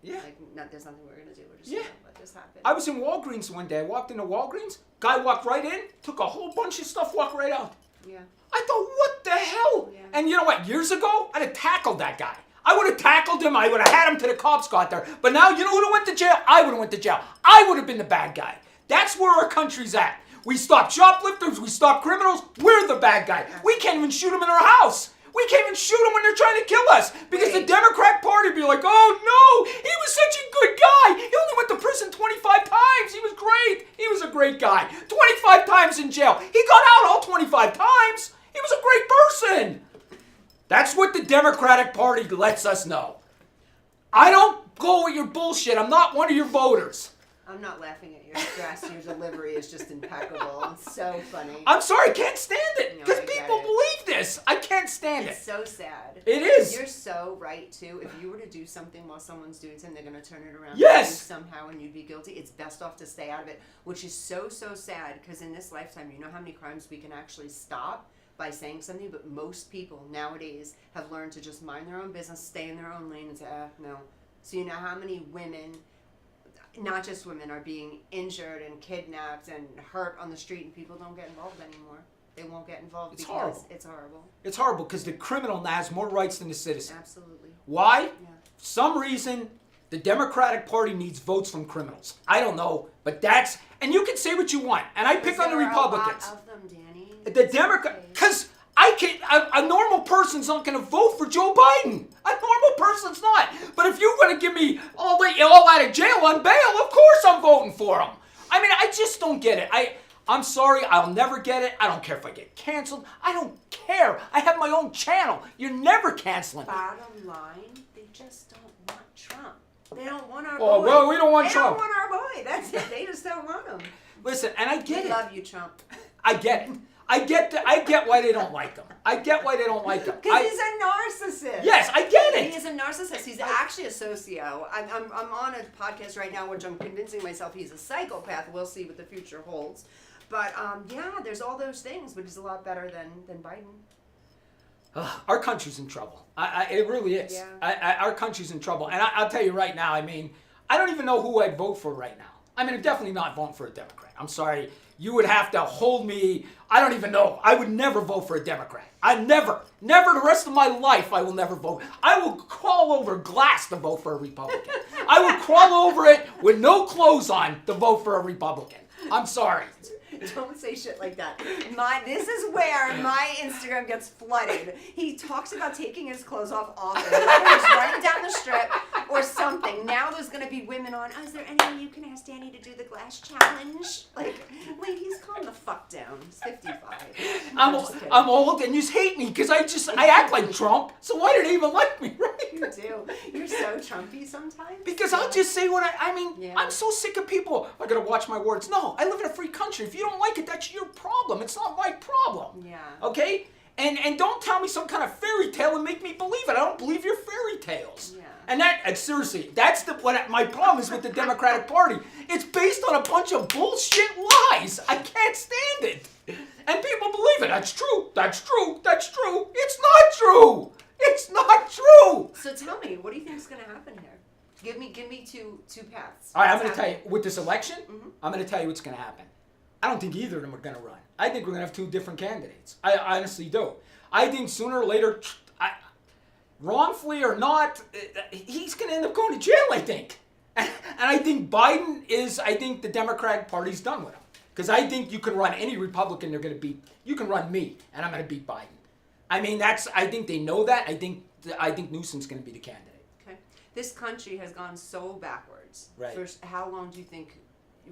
Yeah. Like, there's nothing we're gonna do. We're just Yeah. gonna let this happen. I was in Walgreens one day. I walked into Walgreens. Guy walked right in, took a whole bunch of stuff, walked right out. Yeah. I thought, what the hell? Yeah. And you know what? Years ago, I'd have tackled that guy. I would have tackled him. I would have had him till the cops got there. But now, you know who would have went to jail? I would have went to jail. I would have been the bad guy. That's where our country's at. We stop shoplifters. We stop criminals. We're the bad guy. We can't even shoot them in our house. We can't even shoot them when they're trying to kill us. Because the Right. Democrat Party would be like, oh no, he was such a good guy. He only went to prison 25 times. He was great. He was a great guy. 25 times in jail. He got out all 25 times. He was a great person. That's what the Democratic Party lets us know. I don't go with your bullshit. I'm not one of your voters. I'm not laughing at your stress. Your delivery is just impeccable. It's so funny. I'm sorry, I can't stand it. No, Because I get people it. believe this. I can't stand It's it. so sad. It is. You're so right too. If you were to do something while someone's doing something, they're gonna turn it around. Yes. on you somehow, and you'd be guilty. It's best off to stay out of it, which is so sad. Because in this lifetime, you know how many crimes we can actually stop by saying something. But most people nowadays have learned to just mind their own business, stay in their own lane, and say, no. So you know how many women, not just women, are being injured and kidnapped and hurt on the street, and people don't get involved anymore. They won't get involved It's because horrible. it's horrible. It's horrible because the criminal now has more rights than the citizen. Absolutely. Why? Yeah. For some reason, the Democratic Party needs votes from criminals. I don't know, but that's, and you can say what you want, and I pick on the Republicans. A lot of them, Danny. The Democrat, because a normal person's not going to vote for Joe Biden. A normal person's not. But if you're going to give me all out of jail on bail, of course I'm voting for him. I mean, I just don't get it. I'm sorry, I'll never get it. I don't care if I get canceled. I don't care. I have my own channel. You're never canceling me. Bottom line, they just don't want Trump. They don't want our Oh, boy. well, we don't want Trump. They don't want our boy. That's it. They just don't want him. Listen, and I get We it. love you, Trump. I get it. I get why they don't like him. I get why they don't like him. Because he's a narcissist. Yes, I get He it. is a narcissist. He's actually a socio. I'm on a podcast right now which I'm convincing myself he's a psychopath. We'll see what the future holds. But yeah, there's all those things, but he's a lot better than Biden. Our country's in trouble. It really is. Yeah. Our country's in trouble. And I'll tell you right now, I mean, I don't even know who I'd vote for right now. I mean, I'm definitely not voting for a Democrat. I'm sorry. You would have to hold me. I don't even know. I would never vote for a Democrat. I never the rest of my life, I will never vote. I will crawl over glass to vote for a Republican. I will crawl over it with no clothes on to vote for a Republican. I'm sorry. Don't say shit like that. This is where my Instagram gets flooded. He talks about taking his clothes off often. He's running down the strip or something. Now there's gonna be women on. Oh, is there any way you can ask Danny to do the glass challenge? Like, ladies, calm the fuck down. He's 55. Just kidding. I'm old and you hate me because I act like Trump. So why do they even like me, right? You do. You're so Trumpy sometimes. Because I'll just say what I mean, Yeah. I'm so sick of people, I gotta watch my words. No, I live in a free country. If you don't like it, that's your problem. It's not my problem. Yeah. Okay? And don't tell me some kind of fairy tale and make me believe it. I don't believe your fairy tales. Yeah. And seriously, that's what my problem is with the Democratic Party. It's based on a bunch of bullshit lies. I can't stand it. And people believe it. That's true. That's true. That's true. It's not true. It's not true. So tell me, what do you think is gonna happen here? Give me two paths. All right, I'm What's going to tell you, happening? with this election, I'm going to tell you what's going to happen. I don't think either of them are going to run. I think we're going to have two different candidates. I honestly do. I think sooner or later, wrongfully or not, he's going to end up going to jail, I think. And I think Biden I think the Democratic Party's done with him. Because I think you can run any Republican they're going to beat. You can run me, and I'm going to beat Biden. I mean, I think they know that. I think Newsom's going to be the candidate. Okay. This country has gone so backwards. Right. First, how long do you think,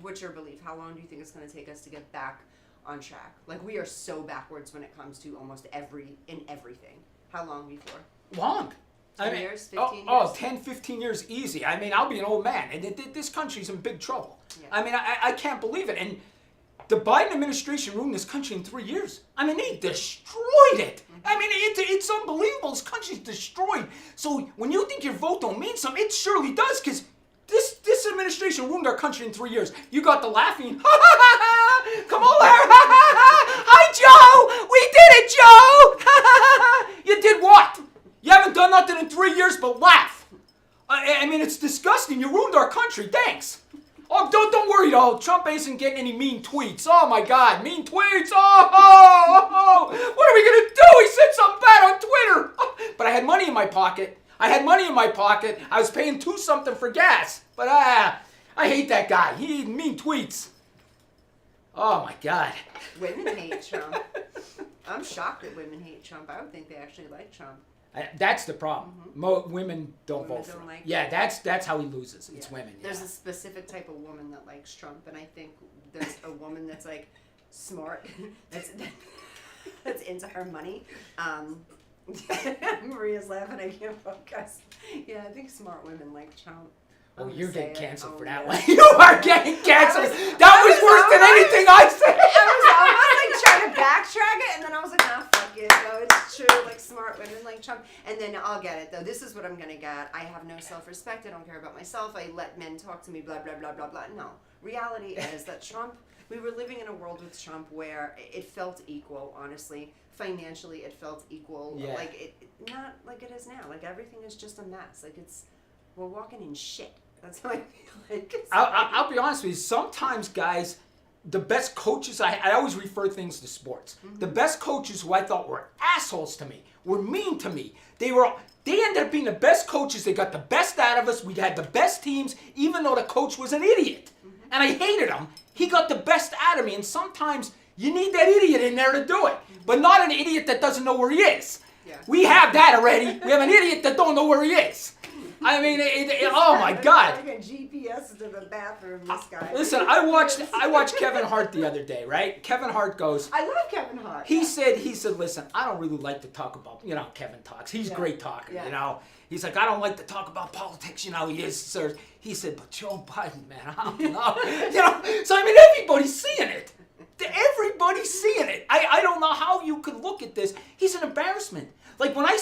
what's your belief, how long do you think it's going to take us to get back on track? Like, we are so backwards when it comes to almost everything. How long before? Long. 10 years, 15 years? Oh, 10, 15 years easy. I mean, I'll be an old man. And this country's in big trouble. Yeah. I mean, I can't believe it. And the Biden administration ruined this country in 3 years. I mean, they destroyed it. I mean, it's unbelievable. This country's destroyed. So when you think your vote don't mean something, it surely does, because this administration ruined our country in 3 years. You got the laughing, ha ha ha ha! Come over. Hi, Joe. We did it, Joe. You did what? You haven't done nothing in 3 years but laugh. I mean, it's disgusting. You ruined our country. Thanks. Oh, don't worry, though. Trump isn't getting any mean tweets. Oh, my God. Mean tweets. Oh. What are we going to do? He said something bad on Twitter. Oh, but I had money in my pocket. I was paying $2 something for gas. But I hate that guy. He mean tweets. Oh, my God. Women hate Trump. I'm shocked that women hate Trump. I would think they actually like Trump. That's the problem. Women don't vote for him. Like yeah, that's how he loses. It's women. Yeah. There's a specific type of woman that likes Trump, and I think there's a woman that's like smart, that's into her money. Maria's laughing. I can't focus. Yeah, I think smart women like Trump. Oh, I'm you're gonna getting say it. canceled Oh, for that yeah. one. You are getting canceled. That was worse than anything I said. I was almost like trying to backtrack it, and then I was like, nah, fuck it. No, it's true. Like smart women like Trump. And then I'll get it, though. This is what I'm going to get. I have no self-respect. I don't care about myself. I let men talk to me, blah, blah, blah, blah, blah. No. Reality is that Trump, we were living in a world with Trump where it felt equal, honestly. Financially, it felt equal. Yeah. Like, it not like it is now. Like, everything is just a mess. Like, we're walking in shit. That's how I feel like. I'll be honest with you. Sometimes, guys, the best coaches, I always refer things to sports. The best coaches who I thought were assholes to me, were mean to me. They ended up being the best coaches. They got the best out of us. We had the best teams, even though the coach was an idiot. And I hated him. He got the best out of me. And sometimes you need that idiot in there to do it. But not an idiot that doesn't know where he is. Yeah. We have that already. We have an idiot that don't know where he is. I mean, oh my God! Like a GPS to the bathroom. This guy. Listen, I watched Kevin Hart the other day, right? Kevin Hart goes. I love Kevin Hart. He said, listen, I don't really like to talk about, Kevin talks. He's a great talker, Yeah. He's like, I don't like to talk about politics, he is, sir. He said, but Joe Biden, man, I don't know. So I mean, everybody's seeing it. Everybody's seeing it. I don't know how you could look at this. He's an embarrassment. Like when I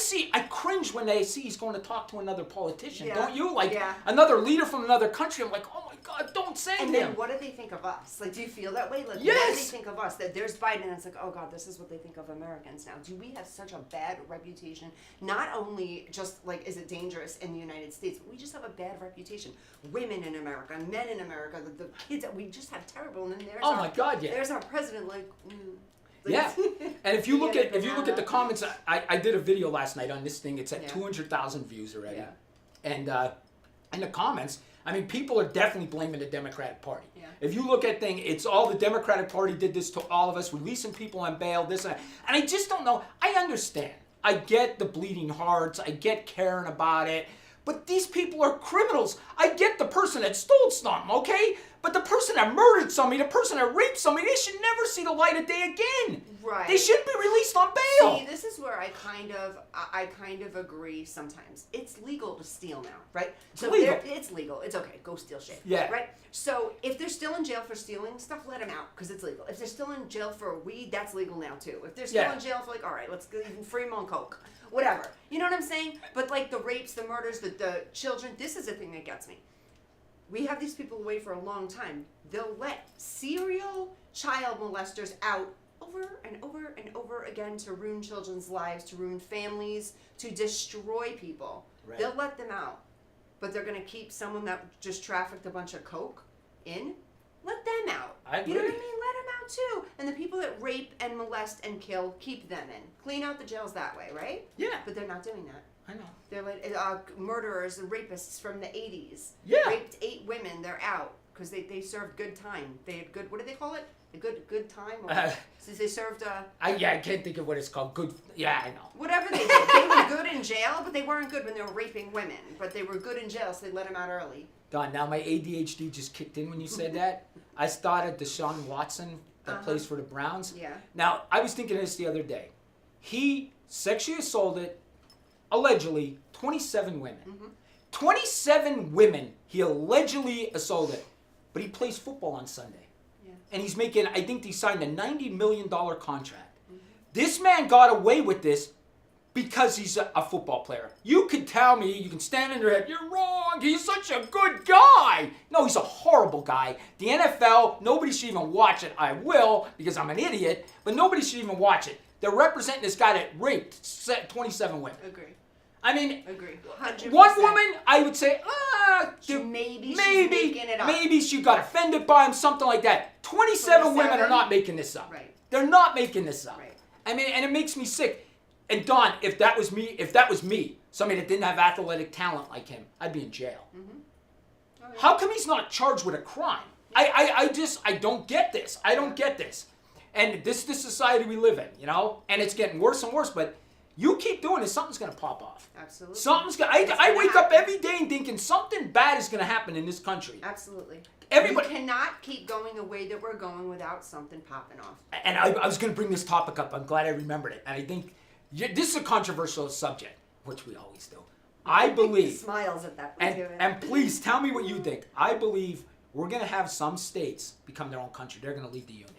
cringe when they see he's going to talk to another politician, don't you? Like another leader from another country. I'm like, oh my God, don't say And him. then what do they think of us? Like, do you feel that way? Like, Yes. what do they think of us? That there's Biden, and it's like, oh God, this is what they think of Americans now. Do we have such a bad reputation? Not only just like is it dangerous in the United States, but we just have a bad reputation. Women in America, men in America, the kids that we just have terrible. And then there's my God, yeah. There's our president, like. Yeah, and if you look at banana. the comments, I did a video last night on this thing. It's at Yeah. 200,000 views already, Yeah. and in the comments, I mean, people are definitely blaming the Democratic Party. Yeah. If you look at things, it's all the Democratic Party did this to all of us, releasing people on bail, this and that. And I just don't know. I understand. I get the bleeding hearts. I get caring about it. But these people are criminals. I get the person that stole something, okay? But the person that murdered somebody, the person that raped somebody, they should never see the light of day again. Right. They shouldn't be released on bail. See, this is where I kind of agree sometimes. It's legal to steal now, right? So legal. It's legal. It's okay. Go steal shit. Yeah. Right? So if they're still in jail for stealing stuff, let them out because it's legal. If they're still in jail for weed, that's legal now too. If they're still Yeah. in jail for all right, let's even free them on coke. Whatever. You know what I'm saying? But like the rapes, the murders, the children, this is the thing that gets me. We have these people away for a long time. They'll let serial child molesters out over and over and over again to ruin children's lives, to ruin families, to destroy people. Right. They'll let them out. But they're going to keep someone that just trafficked a bunch of coke in. Let them out. I You know what I agree. mean? Let them out too. And the people that rape and molest and kill, keep them in. Clean out the jails that way, right? Yeah. But they're not doing that. I know. They're like murderers and rapists from the 80s. Yeah. Raped 8 women, they're out because they served good time. They had good, what do they call it? A good time? Or, since they served, I can't think of what it's called. Good. Yeah, I know. whatever they did. They were good in jail, but they weren't good when they were raping women. But they were good in jail, so they let them out early. Don, now my ADHD just kicked in when you said that. I started Deshaun Watson that plays for the Browns. Yeah. Now, I was thinking of this the other day. He sexually assaulted, allegedly, 27 women. 27 women he allegedly assaulted, but he plays football on Sunday. Yeah. And he's making, I think he signed a $90 million contract. This man got away with this because he's a football player. You can tell me, you can stand in your head, you're wrong, he's such a good guy. No, he's a horrible guy. The NFL, nobody should even watch it. I will, because I'm an idiot, but nobody should even watch it. They're representing this guy that raped 27 women. Agree. I mean, 100%. one woman, I would say, Maybe she's making it up. Maybe she got offended by him, something like that. 27 women are 27? not making this up. Right. They're not making this up. Right. I mean, and it makes me sick. And Don, if that was me, somebody that didn't have athletic talent like him, I'd be in jail. Mm-hmm. Oh, yeah. How come he's not charged with a crime? I don't get this. I don't get this. And this is the society we live in, you know? And it's getting worse and worse, but you keep doing this, something's going to pop off. Absolutely. I wake up every day and thinking something bad is going to happen in this country. Absolutely. Everybody- We cannot keep going the way that we're going without something popping off. And I was going to bring this topic up. I'm glad I remembered it. And I think this is a controversial subject, which we always do. I He believe, smiles at that. We do it. and please tell me what you think. I believe we're going to have some states become their own country. They're going to leave the union.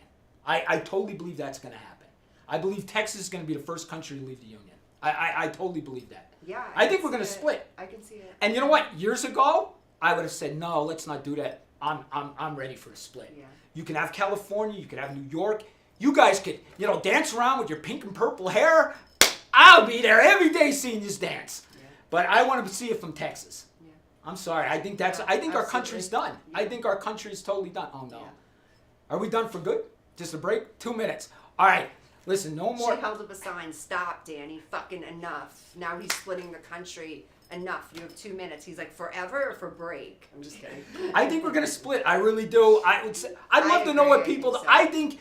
I totally believe that's going to happen. I believe Texas is going to be the first country to leave the union. I totally believe that. Yeah. I think can we're going to see it. split. I can see it. And you know what? Years ago, I would have said, no, let's not do that. I'm ready for a split. Yeah. You can have California, you can have New York. You guys could, dance around with your pink and purple hair. I'll be there every day seeing you dance. Yeah. But I want to see it from Texas. Yeah. I'm sorry. I think our absolutely. country's done. Yeah. I think our country's totally done. Oh no. Yeah. Are we done for good? Just a break? 2 minutes. All right. Listen, no more. She held up a sign. Stop, Danny. Fucking enough. Now he's splitting the country. Enough. You have 2 minutes. He's like, forever or for break? I'm just kidding. I think we're gonna split. I really do. I'd love to know agree. what people. I think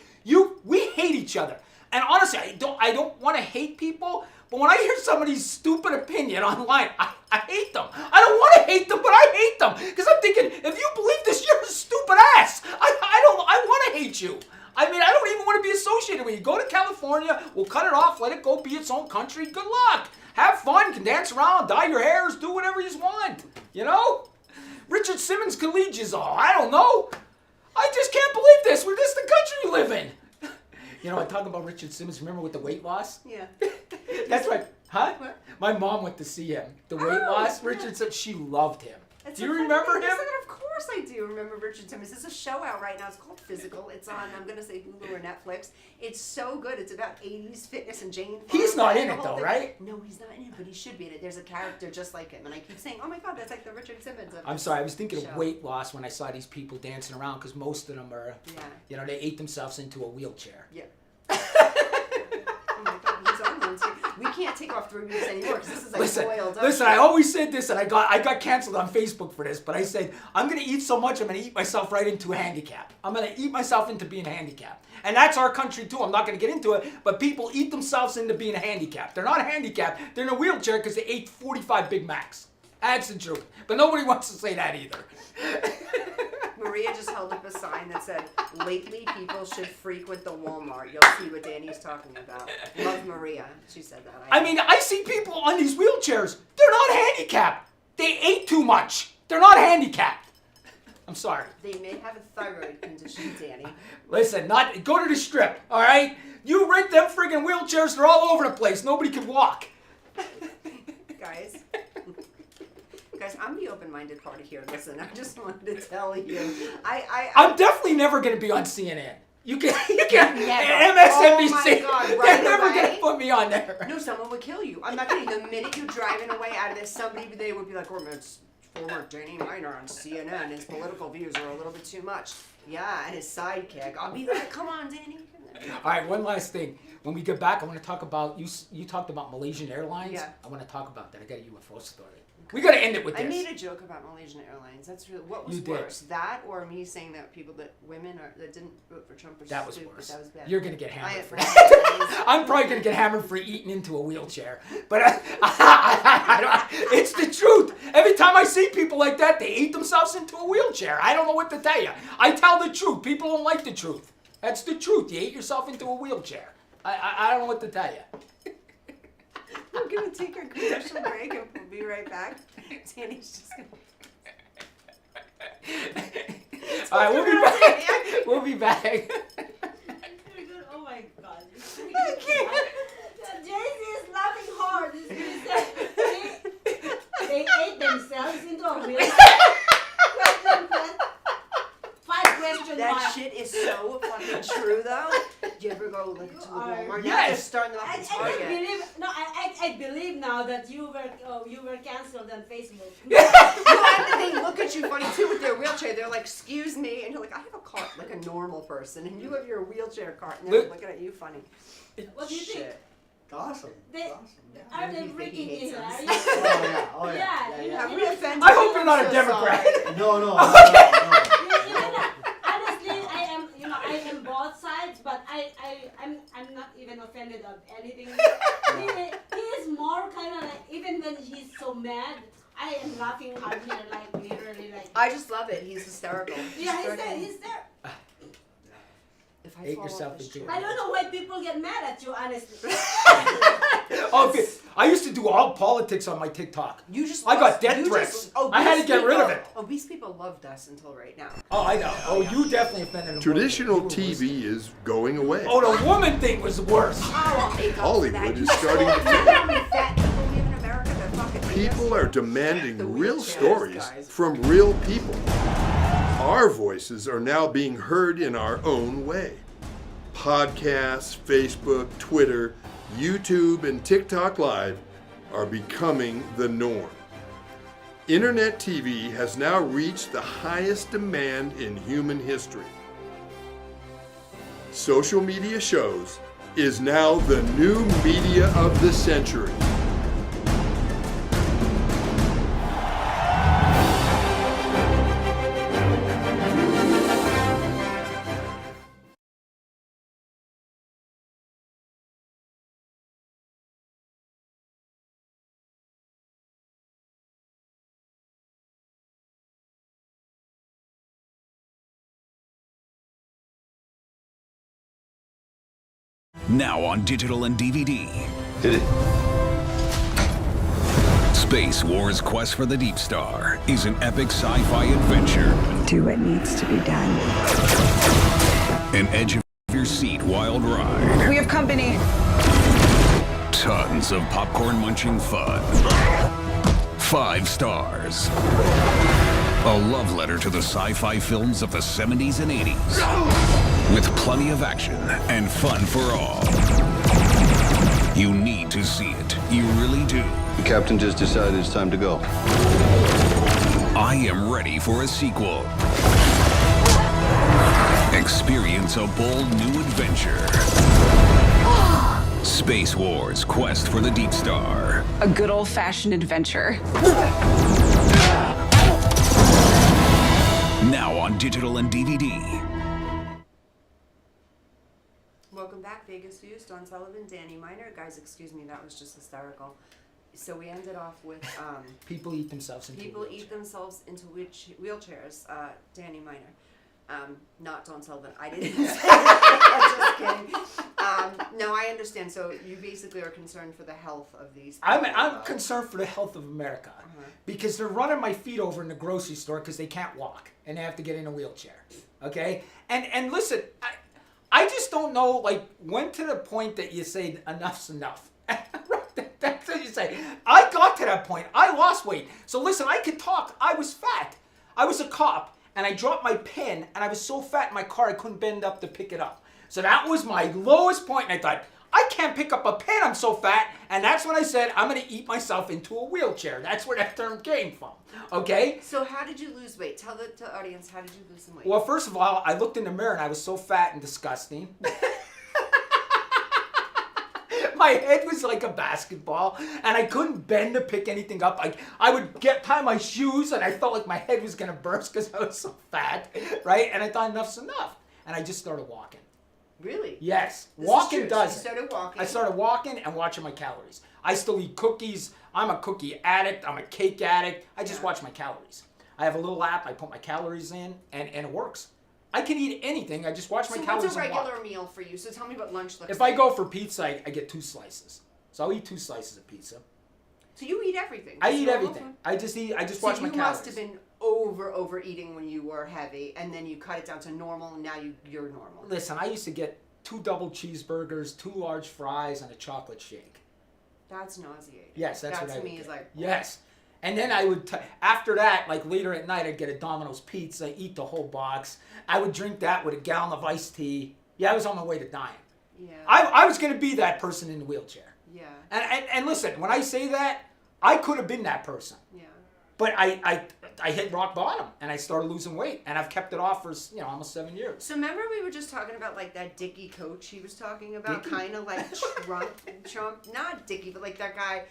we hate each other. And honestly, I don't want to hate people. But when I hear somebody's stupid opinion online, I hate them. I don't want to hate them, but I hate them because I'm thinking, if you believe this, you're a stupid ass. I want to hate you. I mean, I don't even want to be associated with you. Go to California. We'll cut it off. Let it go be its own country. Good luck. Have fun. You can dance around, dye your hairs, do whatever you want. You know? Richard Simmons can lead you all. I don't know. I just can't believe this. This is the country we live in. I talk about Richard Simmons. Remember with the weight loss? Yeah. That's right. Huh? What? My mom went to see him. The weight loss. yeah. Richard said she loved him. It's Do a you funny remember thing. him? Yes, of course I do remember Richard Simmons. There's a show out right now. It's called Physical. It's on, I'm going to say Hulu or Netflix. It's so good. It's about 80s fitness and Jane Fonda. He's not in and the it, whole though, thing. right? No, he's not in it, but he should be in it. There's a character just like him. And I keep saying, oh my God, that's like the Richard Simmons of I'm this sorry. I was thinking show. of weight loss when I saw these people dancing around because most of them are, Yeah. they ate themselves into a wheelchair. Yeah. Oh my God, he's on one too. We can't take off 3 weeks anymore because this is like boiled up. Listen, I always said this, and I got canceled on Facebook for this, but I said, I'm going to eat so much, I'm going to eat myself right into a handicap. I'm going to eat myself into being handicapped. And that's our country, too. I'm not going to get into it, but people eat themselves into being handicapped. They're not handicapped. They're in a wheelchair because they ate 45 Big Macs. That's the truth. But nobody wants to say that either. Maria just held up a sign that said, lately people should frequent the Walmart. You'll see what Danny's talking about. Love Maria. She said that. I mean, I see people on these wheelchairs. They're not handicapped. They ate too much. They're not handicapped. I'm sorry. They may have a thyroid condition, Danny. Listen, go to the strip, all right? You rent them friggin' wheelchairs, they're all over the place. Nobody can walk. Guys, I'm the open-minded party here. Listen, I just wanted to tell you. I'm definitely never going to be on CNN. You can Never. MSNBC. Oh my God, They're right never going away? to put me on there. No, someone would kill you. I'm not kidding. The minute you're driving away out of this, they would be like, it's former Danny Miner on CNN. His political views are a little bit too much. Yeah, and his sidekick. I'll be like, come on, Danny. All right, one last thing. When we get back, I want to talk about, you talked about Malaysian Airlines. Yeah. I want to talk about that. I got a UFO story. We got to end it with I this. made a joke about Malaysian Airlines. That's really, what was You did. worse, that or me saying that women that didn't vote for Trump are That was stupid? worse. That was bad. You're going to get hammered for I- that. I'm probably going to get hammered for eating into a wheelchair. But it's the truth. Every time I see people like that, they eat themselves into a wheelchair. I don't know what to tell you. I tell the truth. People don't like the truth. That's the truth. You ate yourself into a wheelchair. I don't know what to tell you. We're going to take our commercial break and we'll be right back. Danny's just going to... All right, we'll be back. We'll be back. Oh my God. I can't. Jay-Z is laughing hard. true though? Do you ever go like to the Walmart? Now Yes. they're starting them up I in can't Target. believe. No, I believe now that you were canceled on Facebook. No, and they look at you funny too with their wheelchair. They're like, "Excuse me," and you're like, "I have a cart like a normal person, and you have your wheelchair cart, and they're Look- looking at you funny." What do you think? Shit. Awesome. They, Awesome. are they You think he freaking hates you? us? Are you? Oh yeah. Yeah, Yeah. Have You we know, offended I hope you? you're not I'm a so Democrat. sorry. No. you know, honestly, I am both sides, but I'm not even offended of anything. He is more kind of like, even when he's so mad, I am laughing hard here, like literally, like. I just love it. He's hysterical. Yeah, he's freaking- there. He's there. If I Hate fall yourself off this into chair- it. I don't know why people get mad at you, honestly. Oh, okay. I used to do all politics on my TikTok. You just I got lost- death you threats. just- I had to obese get rid of people- it. Obese people loved us until right now. Oh, I know. Oh, you definitely offended them. Traditional You were worse. TV is going away. Oh, the woman thing was the worst. Oh, I'll make up for Hollywood that. is You starting saw to how many fat people live in America that fucking hate us? People are The demanding real wheelchairs, stories guys. from real people. Our voices are now being heard in our own way. Podcasts, Facebook, Twitter, YouTube, and TikTok Live are becoming the norm. Internet TV has now reached the highest demand in human history. Social media shows is now the new media of the century. Now on digital and DVD. Hit it. Space Wars Quest for the Deep Star is an epic sci-fi adventure. Do what needs to be done. An edge of your seat wild ride. We have company. Tons of popcorn munching fun. 5 stars. A love letter to the sci-fi films of the 70s and 80s. With plenty of action and fun for all. You need to see it. You really do. The captain just decided it's time to go. I am ready for a sequel. Experience a bold new adventure. Space Wars Quest for the Deep Star. A good old-fashioned adventure. Now on digital and DVD. Welcome back, Vegas Views. Don Sullivan, Danny Miner. Guys, excuse me, that was just hysterical. So we ended off with People eat themselves into people a eat wheelchair. themselves into wheelchairs. Danny Miner. Not Don Sullivan. I didn't say that. Just kidding. No, I understand. So you basically are concerned for the health of these people. I'm concerned for the health of America because they're running my feet over in the grocery store because they can't walk and they have to get in a wheelchair. Okay, and listen, I just don't know like when to the point that you say enough's enough. That's what you say. I got to that point. I lost weight. So listen, I could talk. I was fat. I was a cop and I dropped my pen and I was so fat in my car I couldn't bend up to pick it up. So that was my lowest point, and I thought, I can't pick up a pen, I'm so fat. And that's when I said, I'm going to eat myself into a wheelchair. That's where that term came from, okay? So how did you lose weight? Tell the audience, how did you lose some weight? Well, first of all, I looked in the mirror, and I was so fat and disgusting. My head was like a basketball, and I couldn't bend to pick anything up. I would tie my shoes, and I felt like my head was going to burst because I was so fat, right? And I thought, enough's enough. And I just started walking. Really? Yes. This is Walking true. does So it. you started walking. I started walking and watching my calories. I still eat cookies. I'm a cookie addict. I'm a cake addict. I just watch my calories. I have a little app. I put my calories in, and it works. I can eat anything. I just watch my So calories what's a and walk. regular meal for you? So tell me what lunch looks If like. I go for pizza, I get 2 slices. So I'll eat 2 slices of pizza. So you eat everything? I Just eat normal everything. food? I just So watch my you calories. must have been overeating when you were heavy, and then you cut it down to normal, and now you're normal. Listen, I used to get 2 double cheeseburgers, 2 large fries, and a chocolate shake. That's nauseating. Yes, that's that what I to would me is get. like Yes. And then I would, after that, like later at night, I'd get a Domino's pizza, eat the whole box. I would drink that with a gallon of iced tea, Yeah, I was on my way to dying. Yeah. I was going to be that person in the wheelchair. Yeah. And listen, when I say that, I could have been that person. Yeah. But I hit rock bottom and I started losing weight and I've kept it off for almost 7 years. So remember we were just talking about like that Dickie coach he was talking about, kind of like Trump, not Dickie, but like that guy.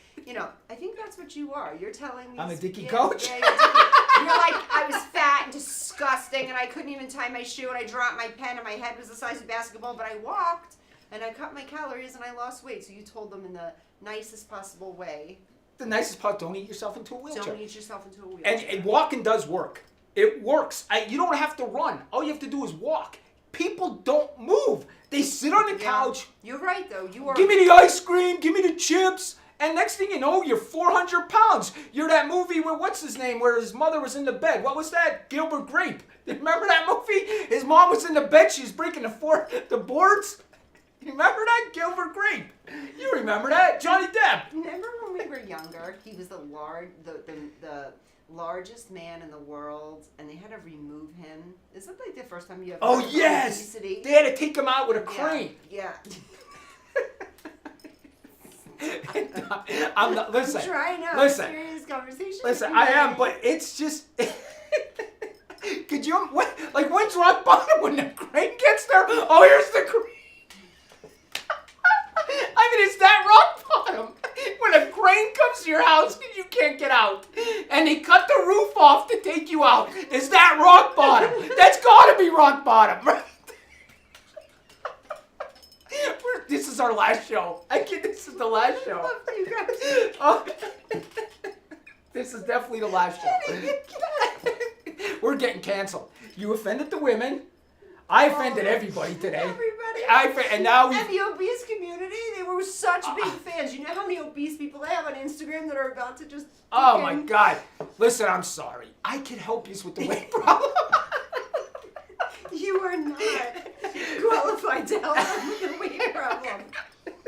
I think that's what you are. You're telling me I'm a Dickie yeah, coach? Yeah, you're Dickie. You're like, I was fat and disgusting and I couldn't even tie my shoe and I dropped my pen and my head was the size of a basketball, but I walked and I cut my calories and I lost weight. So you told them in the nicest possible way. The nicest part, don't eat yourself into a wheelchair. Don't eat yourself into a wheelchair. And walking does work. It works. You don't have to run. All you have to do is walk. People don't move. They sit on the couch. You're right, though. You are. Give me the ice cream. Give me the chips. And next thing you know, you're 400 pounds. You're that movie where, what's his name, where his mother was in the bed. What was that? Gilbert Grape. Remember that movie? His mom was in the bed. She was breaking the boards. You remember that? Gilbert Grape. You remember that? Johnny Depp. Remember when we were younger, he was the largest man in the world, and they had to remove him. Is that like the first time you ever heard of obesity? They had to take him out with a crane. Yeah. I'm not, listen. I'm trying now. Listen. Serious conversation. Listen, I am, but it's just. Could you, when's rock bottom when the crane gets there? Oh, here's the crane. I mean, is that rock bottom? When a crane comes to your house and you can't get out, and they cut the roof off to take you out, is that rock bottom? That's gotta be rock bottom, right? This is our last show. This is the last show. Oh, this is definitely the last show. We're getting canceled. You offended the women. I offended everybody today. And now and the obese community, they were such big fans. You know how many obese people I have on Instagram that are about to just. Oh my God! Listen, I'm sorry. I can help you with the weight problem. You are not qualified to help them with the weight problem.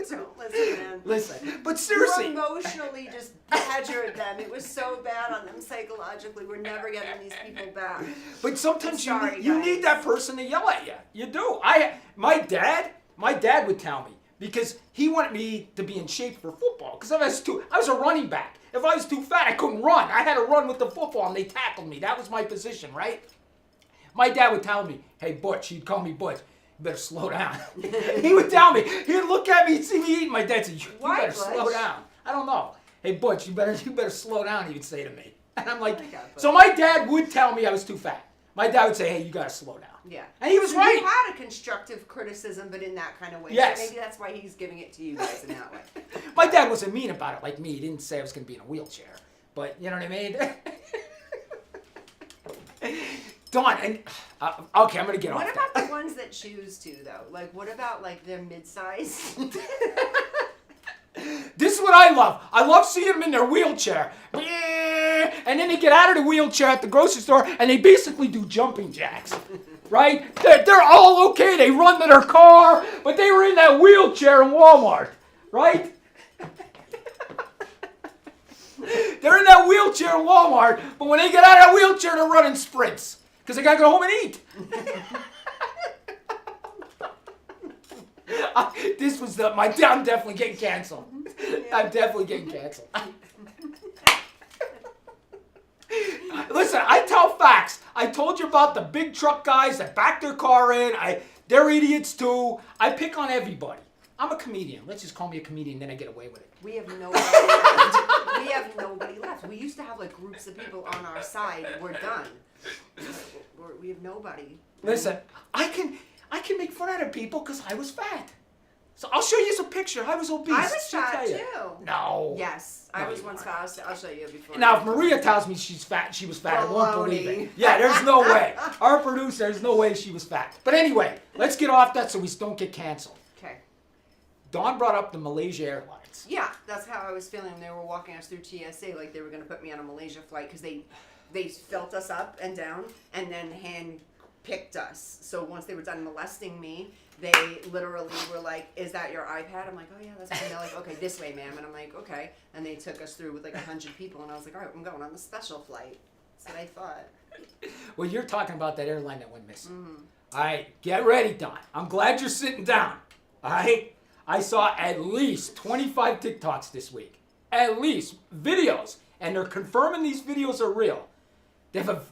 Don't listen, man. Listen, but seriously. You emotionally just badgered them. It was so bad on them psychologically. We're never getting these people back. But sometimes Sorry, you guys. need that person to yell at you. You do. My dad would tell me because he wanted me to be in shape for football. Because I was a running back. If I was too fat, I couldn't run. I had to run with the football, and they tackled me. That was my position, right? My dad would tell me, "Hey, Butch," he'd call me Butch. You better slow down. He would tell me. He'd look at me, he'd see me eating. My dad said, "You Why, better Butch? slow down." I don't know. "Hey, Butch, you better slow down," he would say to me. And I'm like, Oh my God, Butch. so my dad would tell me I was too fat. My dad would say, "Hey, you gotta slow down." Yeah. And he was So right. You had a constructive criticism, but in that kind of way. Yes. So maybe that's why he's giving it to you guys in that way. My dad wasn't mean about it like me. He didn't say I was gonna be in a wheelchair. But you know what I mean? Dawn, and okay, I'm gonna get off. What about the ones that choose to, though? Like, what about, like, their mid-size? This is what I love. I love seeing them in their wheelchair. And then they get out of the wheelchair at the grocery store and they basically do jumping jacks. Right? They're all okay. They run to their car, but they were in that wheelchair in Walmart. Right? They're in that wheelchair in Walmart, but when they get out of that wheelchair, they're running sprints. Because they gotta go home and eat. I'm definitely getting canceled. I'm definitely getting canceled. Listen, I tell facts. I told you about the big truck guys that back their car in. They're idiots too. I pick on everybody. I'm a comedian. Let's just call me a comedian, then I get away with it. We have nobody left. We have nobody left. We used to have, like, groups of people on our side. We're done. We have nobody. Listen, I can make fun out of people because I was fat. So I'll show you some picture. I was obese. I was She'll fat, tell you. too. No. Yes, No, I was you once weren't. fat. I'll show you before. Now, if Maria tells me she was fat, I won't believe Baloney. it. Yeah, there's no way. Our producer, there's no way she was fat. But anyway, let's get off that so we don't get canceled. Okay. Dawn brought up the Malaysia Airlines. Yeah, that's how I was feeling. They were walking us through TSA like they were going to put me on a Malaysia flight because they felt us up and down and then hand-picked us. So once they were done molesting me, they literally were like, "Is that your iPad?" I'm like, "Oh yeah, that's mine." They're like, "Okay, this way, ma'am." And I'm like, "Okay." And they took us through with like 100 people, and I was like, "All right, I'm going on the special flight." That's what I thought. Well, you're talking about that airline that went missing. All right, get ready, Don. I'm glad you're sitting down. All right? I saw at least 25 TikToks this week. At least videos. And they're confirming these videos are real. They have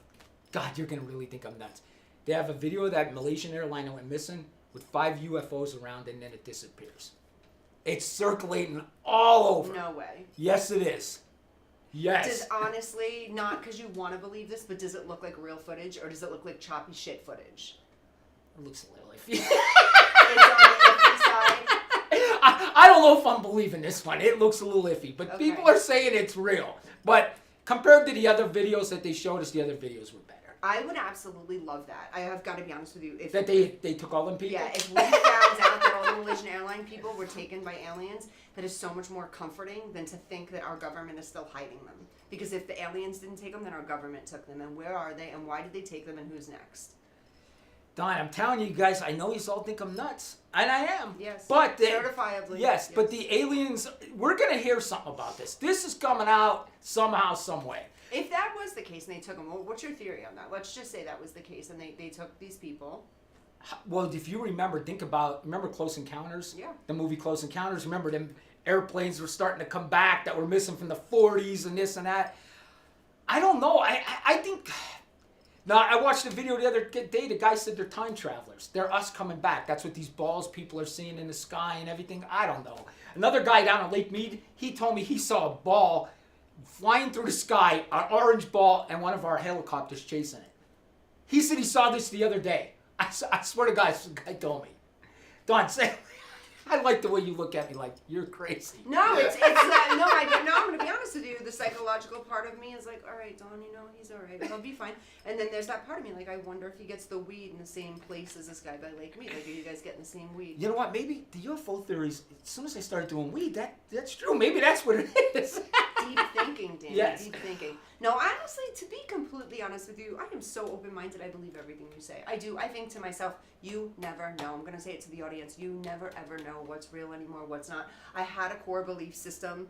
God, you're going to really think I'm nuts. They have a video of that Malaysian airline that went missing with 5 UFOs around and then it disappears. It's circulating all over. No way. Yes, it is. Yes. Does honestly, not because you want to believe this, but does it look like real footage or does it look like choppy shit footage? It looks a little iffy. It's on the iffy side. I don't know if I'm believing this one. It looks a little iffy, but Okay. people are saying it's real. But compared to the other videos that they showed us, the other videos were better. I would absolutely love that. I have got to be honest with you. If That they took all them people? Yeah, if we found out that all the Malaysian airline people were taken by aliens, that is so much more comforting than to think that our government is still hiding them. Because if the aliens didn't take them, then our government took them. And where are they? And why did they take them? And who's next? Don, I'm telling you guys, I know you all think I'm nuts. And I am. Yes. But Certifiably. Yes, but the aliens, we're going to hear something about this. This is coming out somehow, some way. If that was the case and they took them, well, what's your theory on that? Let's just say that was the case and they took these people. Well, if you remember Close Encounters? Yeah. The movie Close Encounters. Remember them airplanes were starting to come back that were missing from the 40s and this and that. I don't know. I think... Now, I watched a video the other day. The guy said they're time travelers. They're us coming back. That's what these balls people are seeing in the sky and everything. I don't know. Another guy down at Lake Mead, he told me he saw a ball flying through the sky, an orange ball, and one of our helicopters chasing it. He said he saw this the other day. I swear to God, the guy told me. Don, say... I like the way you look at me like you're crazy. No, it's I'm gonna be honest with you. The psychological part of me is like, all right, Don, he's all right, he'll be fine. And then there's that part of me like, I wonder if he gets the weed in the same place as this guy by Lake Mead. Like, are you guys getting the same weed? You know what? Maybe the UFO theories. As soon as I started doing weed, that's true. Maybe that's what it is. Deep thinking, Danny. Yes. Deep thinking. No, honestly, to be completely honest with you, I am so open-minded. I believe everything you say. I do. I think to myself, you never know. I'm going to say it to the audience. You never, ever know what's real anymore, what's not. I had a core belief system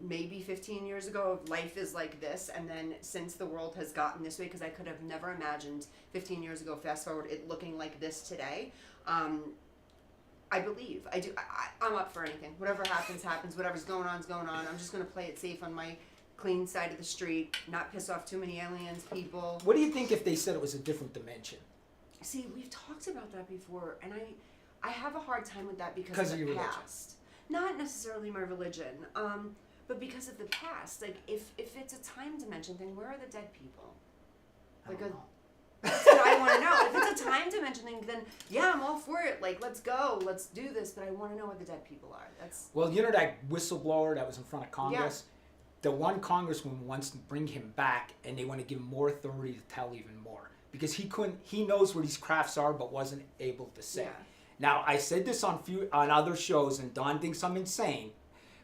maybe 15 years ago of life is like this. And then since the world has gotten this way, because I could have never imagined 15 years ago, fast forward, it looking like this today. I believe. I do. I'm up for anything. Whatever happens, happens. Whatever's going on is going on. I'm just going to play it safe on my clean side of the street, not piss off too many aliens, people. What do you think if they said it was a different dimension? See, we've talked about that before, and I have a hard time with that because of your the religion. past. Not necessarily my religion, but because of the past. Like, if it's a time dimension thing, where are the dead people? Like, that's what I want to know. If it's a time dimension thing, then yeah, I'm all for it. Like, let's go, let's do this. But I want to know what the dead people are. That's Well, you know that whistleblower that was in front of Congress? Yeah. The one congresswoman wants to bring him back, and they want to give him more authority to tell even more. Because he knows where these crafts are, but wasn't able to say. Yeah. Now, I said this on other shows, and Don thinks I'm insane,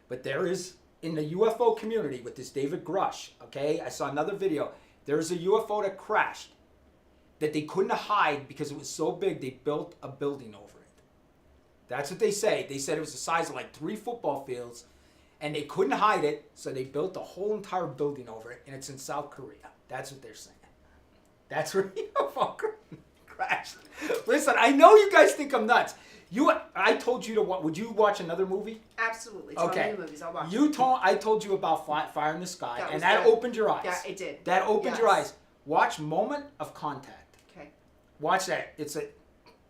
but there is, in the UFO community with this David Grush, okay? I saw another video. There's a UFO that crashed that they couldn't hide because it was so big, they built a building over it. That's what they say. They said it was the size of like 3 football fields, and they couldn't hide it, so they built a whole entire building over it, and it's in South Korea. That's what they're saying. That's where UFO crashed. Listen, I know you guys think I'm nuts. I told you to what? Would you watch another movie? absolutely. Tell me the movies. I'll watch them. I told you about Fire in the Sky, That and was that good. opened your eyes. Yeah, it did. That opened your Yes. eyes. Watch Moment of Contact. Okay. Watch that.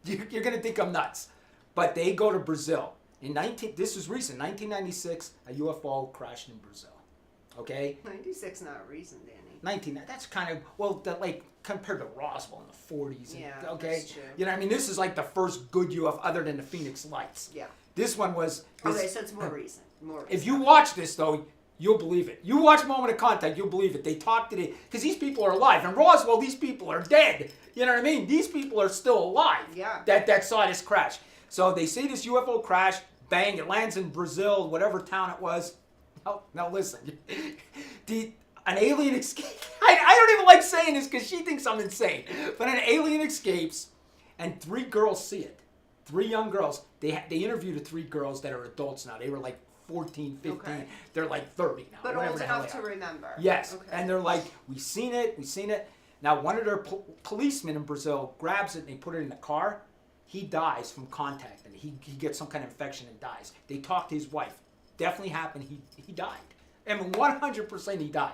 You're gonna think I'm nuts, but they go to Brazil. This was recent, 1996. A UFO crashed in Brazil. Okay. 96, not recent, Danny. 19. That's kind of like compared to Roswell in the 40s. Yeah, Okay. that's true. You know, what I mean, this is like the first good UFO other than the Phoenix Lights. Yeah. This one was. Okay, so it's more recent. If you watch this though, you'll believe it. You watch Moment of Contact, you'll believe it. They talk to because these people are alive. In Roswell, these people are dead. You know what I mean? These people are still alive. Yeah. That saw this crash. So they say this UFO crash, bang, it lands in Brazil, whatever town it was. Now listen, an alien escape. I don't even like saying this because she thinks I'm insane. But an alien escapes, and 3 girls see it. 3 young girls. They interviewed the 3 girls that are adults now. They were like 14, 15. Okay. They're like 30 now. But whatever old the hell enough they to are. remember. Yes. Okay. And they're like, we seen it. Now, one of their policemen in Brazil grabs it and they put it in the car. He dies from contact, and he gets some kind of infection and dies. They talked to his wife. Definitely happened. He died. I mean, 100% he died.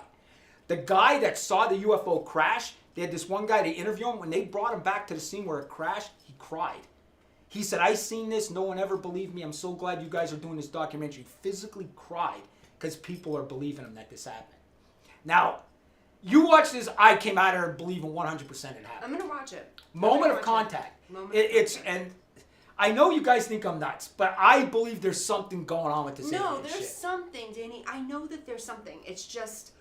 The guy that saw the UFO crash, they had this one guy, they interviewed him. When they brought him back to the scene where it crashed, he cried. He said, I seen this. No one ever believed me. I'm so glad you guys are doing this documentary. He physically cried because people are believing him that this happened. Now, you watch this, I came out of here believing 100% it happened. I'm gonna watch it. Moment of contact. And I know you guys think I'm nuts, but I believe there's something going on with this No, alien there's shit. something, Danny. I know that there's something. It's just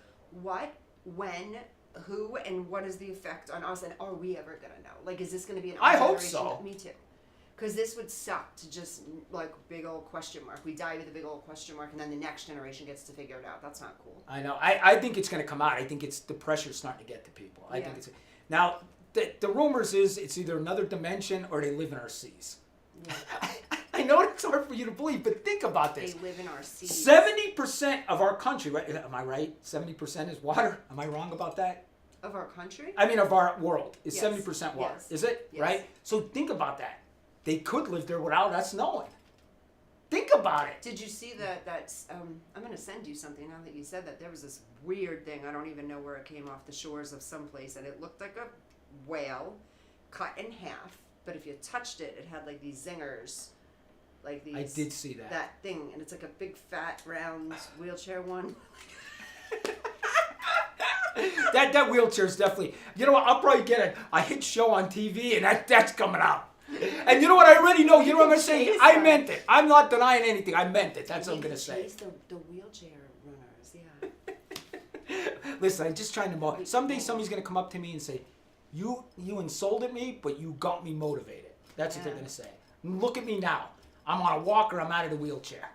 what, when, who, and what is the effect on us, and are we ever gonna know? Like, is this gonna be an I hope generation? so. Me too. Because this would suck to just, like, big old question mark. We die with a big old question mark, and then the next generation gets to figure it out. That's not cool. I know. I think it's going to come out. I think it's the pressure's starting to get to people. I think it's now the rumors is it's either another dimension or they live in our seas. Yeah. I know it's hard for you to believe, but think about this. They live in our seas. 70% of our country, right? Am I right? 70% is water. Am I wrong about that? Of our country? I mean, of our world is Yes. 70% water. Yes. Is it? Yes. Right? So think about that. They could live there without us knowing. Think about it. Did you see that I'm going to send you something now that you said that. There was this weird thing. I don't even know where it came off the shores of someplace, and it looked like a whale cut in half. But if you touched it, it had like these zingers. Like these. I did see that. That thing. And it's like a big, fat, round wheelchair one. That wheelchair is definitely... You know what? I'll probably get a hit show on TV, and that's coming out. And you know what? I already know. You know what I'm going to say? I meant it. I'm not denying anything. I meant it. That's what I'm going to say. Chase the wheelchair runners, yeah. Listen, I'm just trying to... Someday somebody's going to come up to me and say, you insulted me, but you got me motivated. That's what they're going to say. Look at me now. I'm on a walker. I'm out of the wheelchair.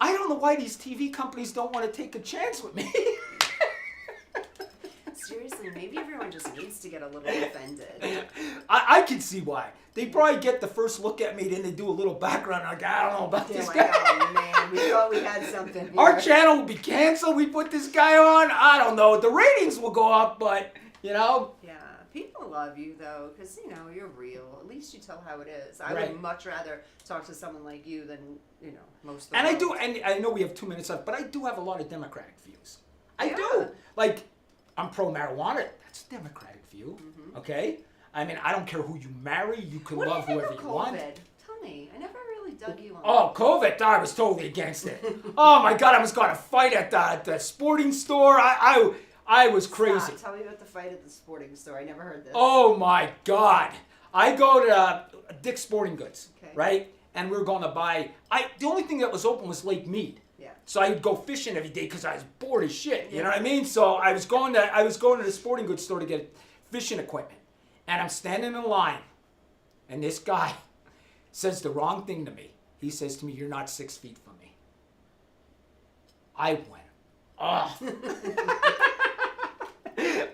I don't know why these TV companies don't want to take a chance with me. Seriously, maybe everyone just needs to get a little offended. I can see why. They probably get the first look at me, then they do a little background. Like, I don't know about They're this like, guy. oh man, we thought we had something here. Our channel will be canceled. We put this guy on. I don't know. The ratings will go up, but, you know. Yeah, people love you though, because you know you're real. At least you tell how it is. I Right. would much rather talk to someone like you than most of the And I world. do, and I know we have 2 minutes left, but I do have a lot of Democratic views. I Yeah. do. Like, I'm pro-marijuana. That's a Democratic view, Mm-hmm. okay? I mean, I don't care who you marry. You can What love do you think whoever of you want. COVID? Tell me. I never really dug you on. Oh, COVID! I was totally against it. Oh my God! I was going to fight at the sporting store. I was crazy. Stop. Tell me about the fight at the sporting store. I never heard this. Oh my God! I go to Dick's Sporting Goods, Okay. right? And we were going to buy. The only thing that was open was Lake Mead. Yeah. So I would go fishing every day because I was bored as shit. You know what I mean? So I was going to the sporting goods store to get fishing equipment, and I'm standing in line, and this guy says the wrong thing to me. He says to me, "You're not 6 feet from me." I went off.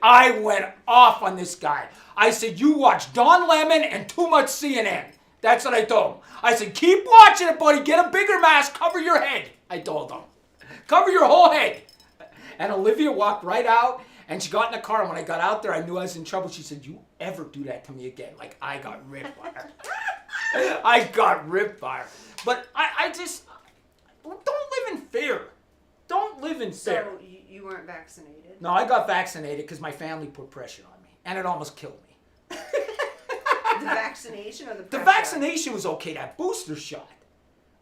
I went off on this guy. I said, "You watch Don Lemon and too much CNN." That's what I told him. I said, "Keep watching it, buddy. Get a bigger mask. Cover your head." I told him. Cover your whole head. And Olivia walked right out, and she got in the car. And when I got out there, I knew I was in trouble. She said, "You ever do that to me again?" Like, I got ripped by her. I got ripped by her. But I just, don't live in fear. Don't live in fear. So you weren't vaccinated? No, I got vaccinated because my family put pressure on me, and it almost killed me. The vaccination or the The pressure? vaccination was okay. That booster shot.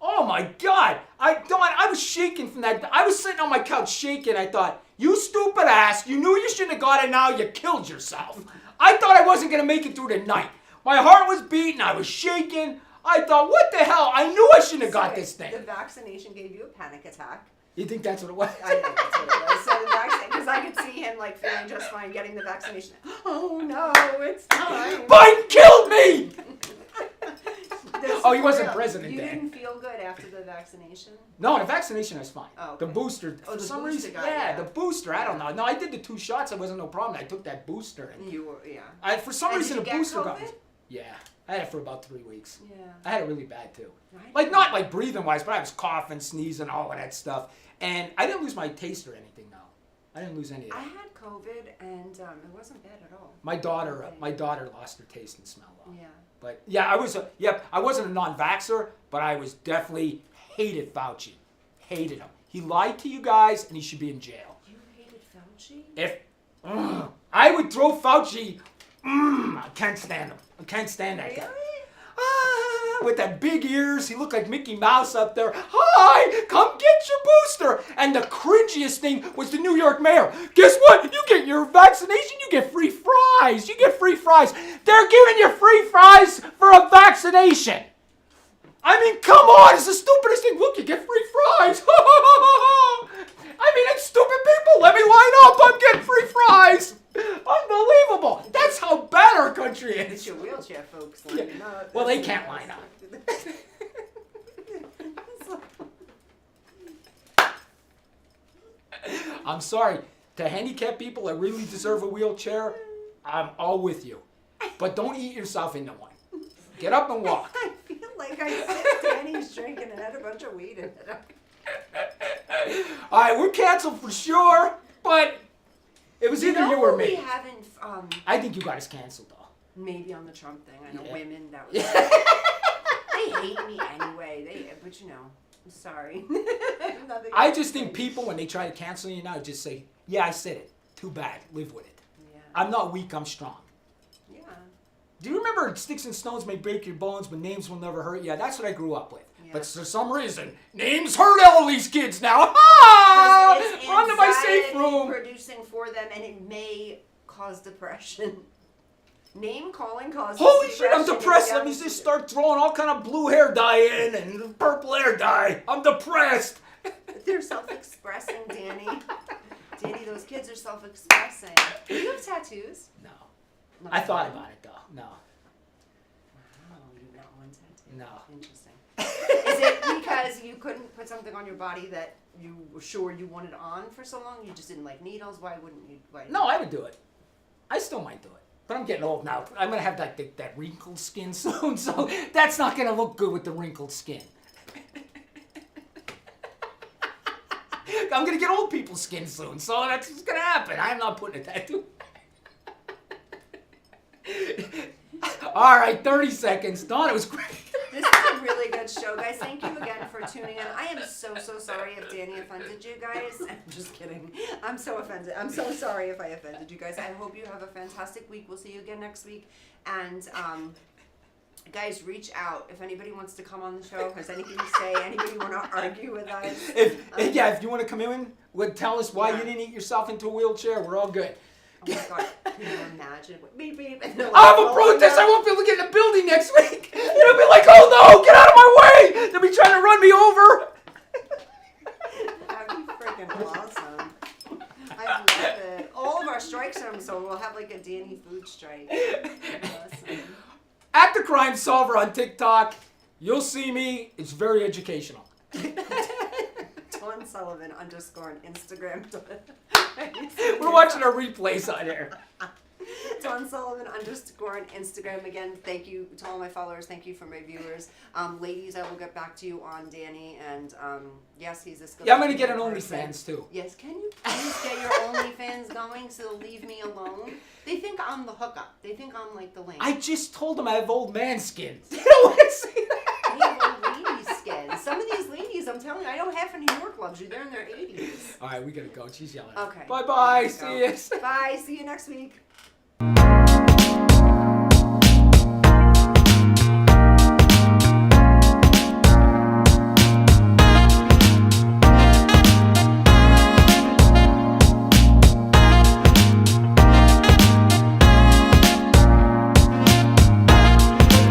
Oh my God! I was shaking from that. I was sitting on my couch shaking. I thought, "You stupid ass! You knew you shouldn't have got it. Now you killed yourself." I thought I wasn't gonna make it through the night. My heart was beating. I was shaking. I thought, "What the hell? I knew I shouldn't have got Sorry, this thing." The vaccination gave you a panic attack. You think that's what it was? I know that's what it was. So the vaccine, because I could see him like feeling just fine getting the vaccination. Oh no, it's time. Biden killed me. This Oh, he is wasn't real. president You then. didn't feel good after the vaccination? No, the vaccination was fine. Oh, The okay. booster, Oh, for the some booster reason, got yeah, you. the booster. I don't know. No, I did the 2 shots. It wasn't no problem. I took that booster, and You were, yeah. for some And reason did the you get booster got me. COVID? Yeah, I had it for about 3 weeks. Yeah. I had it really bad too. Right. Like not like breathing wise, but I was coughing, sneezing, all of that stuff. And I didn't lose my taste or anything though. I didn't lose any of I that. had COVID and it wasn't bad at all. My daughter lost her taste and smell though. Yeah. But yeah, I wasn't a non-vaxxer, but I was definitely hated Fauci. Hated him. He lied to you guys and he should be in jail. You hated Fauci? If I would throw Fauci, I can't stand him. I can't stand that guy. With that big ears, he looked like Mickey Mouse up there. Hi, come get your booster. And the cringiest thing was the New York mayor. Guess what? You get your vaccination, you get free fries. You get free fries. They're giving you free fries for a vaccination. I mean, come on, it's the stupidest thing. Look, you get free fries. I mean, it's stupid people. Let me line up. I'm getting free fries. Unbelievable. That's how bad our country It's is. your wheelchair folks lining up. Well, they can't line up. I'm sorry. To handicapped people that really deserve a wheelchair, I'm all with you. But don't eat yourself into one. Get up and walk. I feel like I sipped Danny's drink and it had a bunch of weed in it. All right, we're canceled for sure, but it was either you or We me. haven't, I think you got us canceled, though. maybe on the Trump thing. I know Yeah. women, that was. They hate me anyway. But you know, I'm sorry. Nothing I else just to think say. people, when they try to cancel you now, just say, yeah, I said it. Too bad. Live with it. Yeah. I'm not weak, I'm strong. Yeah. Do you remember Sticks and Stones may break your bones, but names will never hurt? Yeah, that's what I grew up with. Yeah. But for some reason, names hurt all these kids now. Ah! It's Run to my safe anxiety room. producing for them, and it may cause depression. Name calling causes Holy shit, I'm depression. depressed. Let me just start throwing all kind of blue hair dye in and purple hair dye. I'm depressed. They're self-expressing, Danny. Danny, those kids are self-expressing. Do you have tattoos? No. Not I thought one. about it, though. No. Oh, you got one tattoo. No. Interesting. Is it because you couldn't put something on your body that you were sure you wanted on for so long? You just didn't like needles? Why wouldn't you? Why No, I would do it. I still might do it. But I'm getting old now. I'm going to have that wrinkled skin soon, so that's not going to look good with the wrinkled skin. I'm going to get old people's skin soon, so that's what's going to happen. I'm not putting a tattoo. All right, 30 seconds. Dawn, it was great. This is a really good show, guys. Thank you again for tuning in. I am so sorry if Danny offended you guys. I'm just kidding. I'm so offended. I'm so sorry if I offended you guys. I hope you have a fantastic week. We'll see you again next week. And guys, reach out if anybody wants to come on the show, has anything to say, anybody want to argue with us. If you want to come in, tell us why Yeah. you didn't eat yourself into a wheelchair. We're all good. Oh my god, can you imagine? Beep, beep, and they're like, I have a protest. I won't be able to get in the building next week. It'll be like, oh no, get out of my way. They'll be trying to run me over. That'd be freaking awesome. I love it. All of our strikes are so we'll have like a Danny food strike. Awesome. At the Crime Solver on TikTok, you'll see me. It's very educational. Dawn Sullivan _ on Instagram. We're watching our replays on here. Dawn Sullivan _ on Instagram. Again, thank you to all my followers. Thank you for my viewers. Ladies, I will get back to you on Danny. And yes, he's this good. Yeah, I'm going to get an person. OnlyFans too. Yes, can you please get your OnlyFans going so they'll leave me alone? They think I'm the hookup. They think I'm like the link. I just told them I have old man skin. They don't want to see that. They have old lady skin. Some of these ladies, I'm telling you, I know half of New York loves you. They're in their 80s. All right, we got to go. She's yelling. Okay. Bye-bye. Go. See you. Bye. See you next week.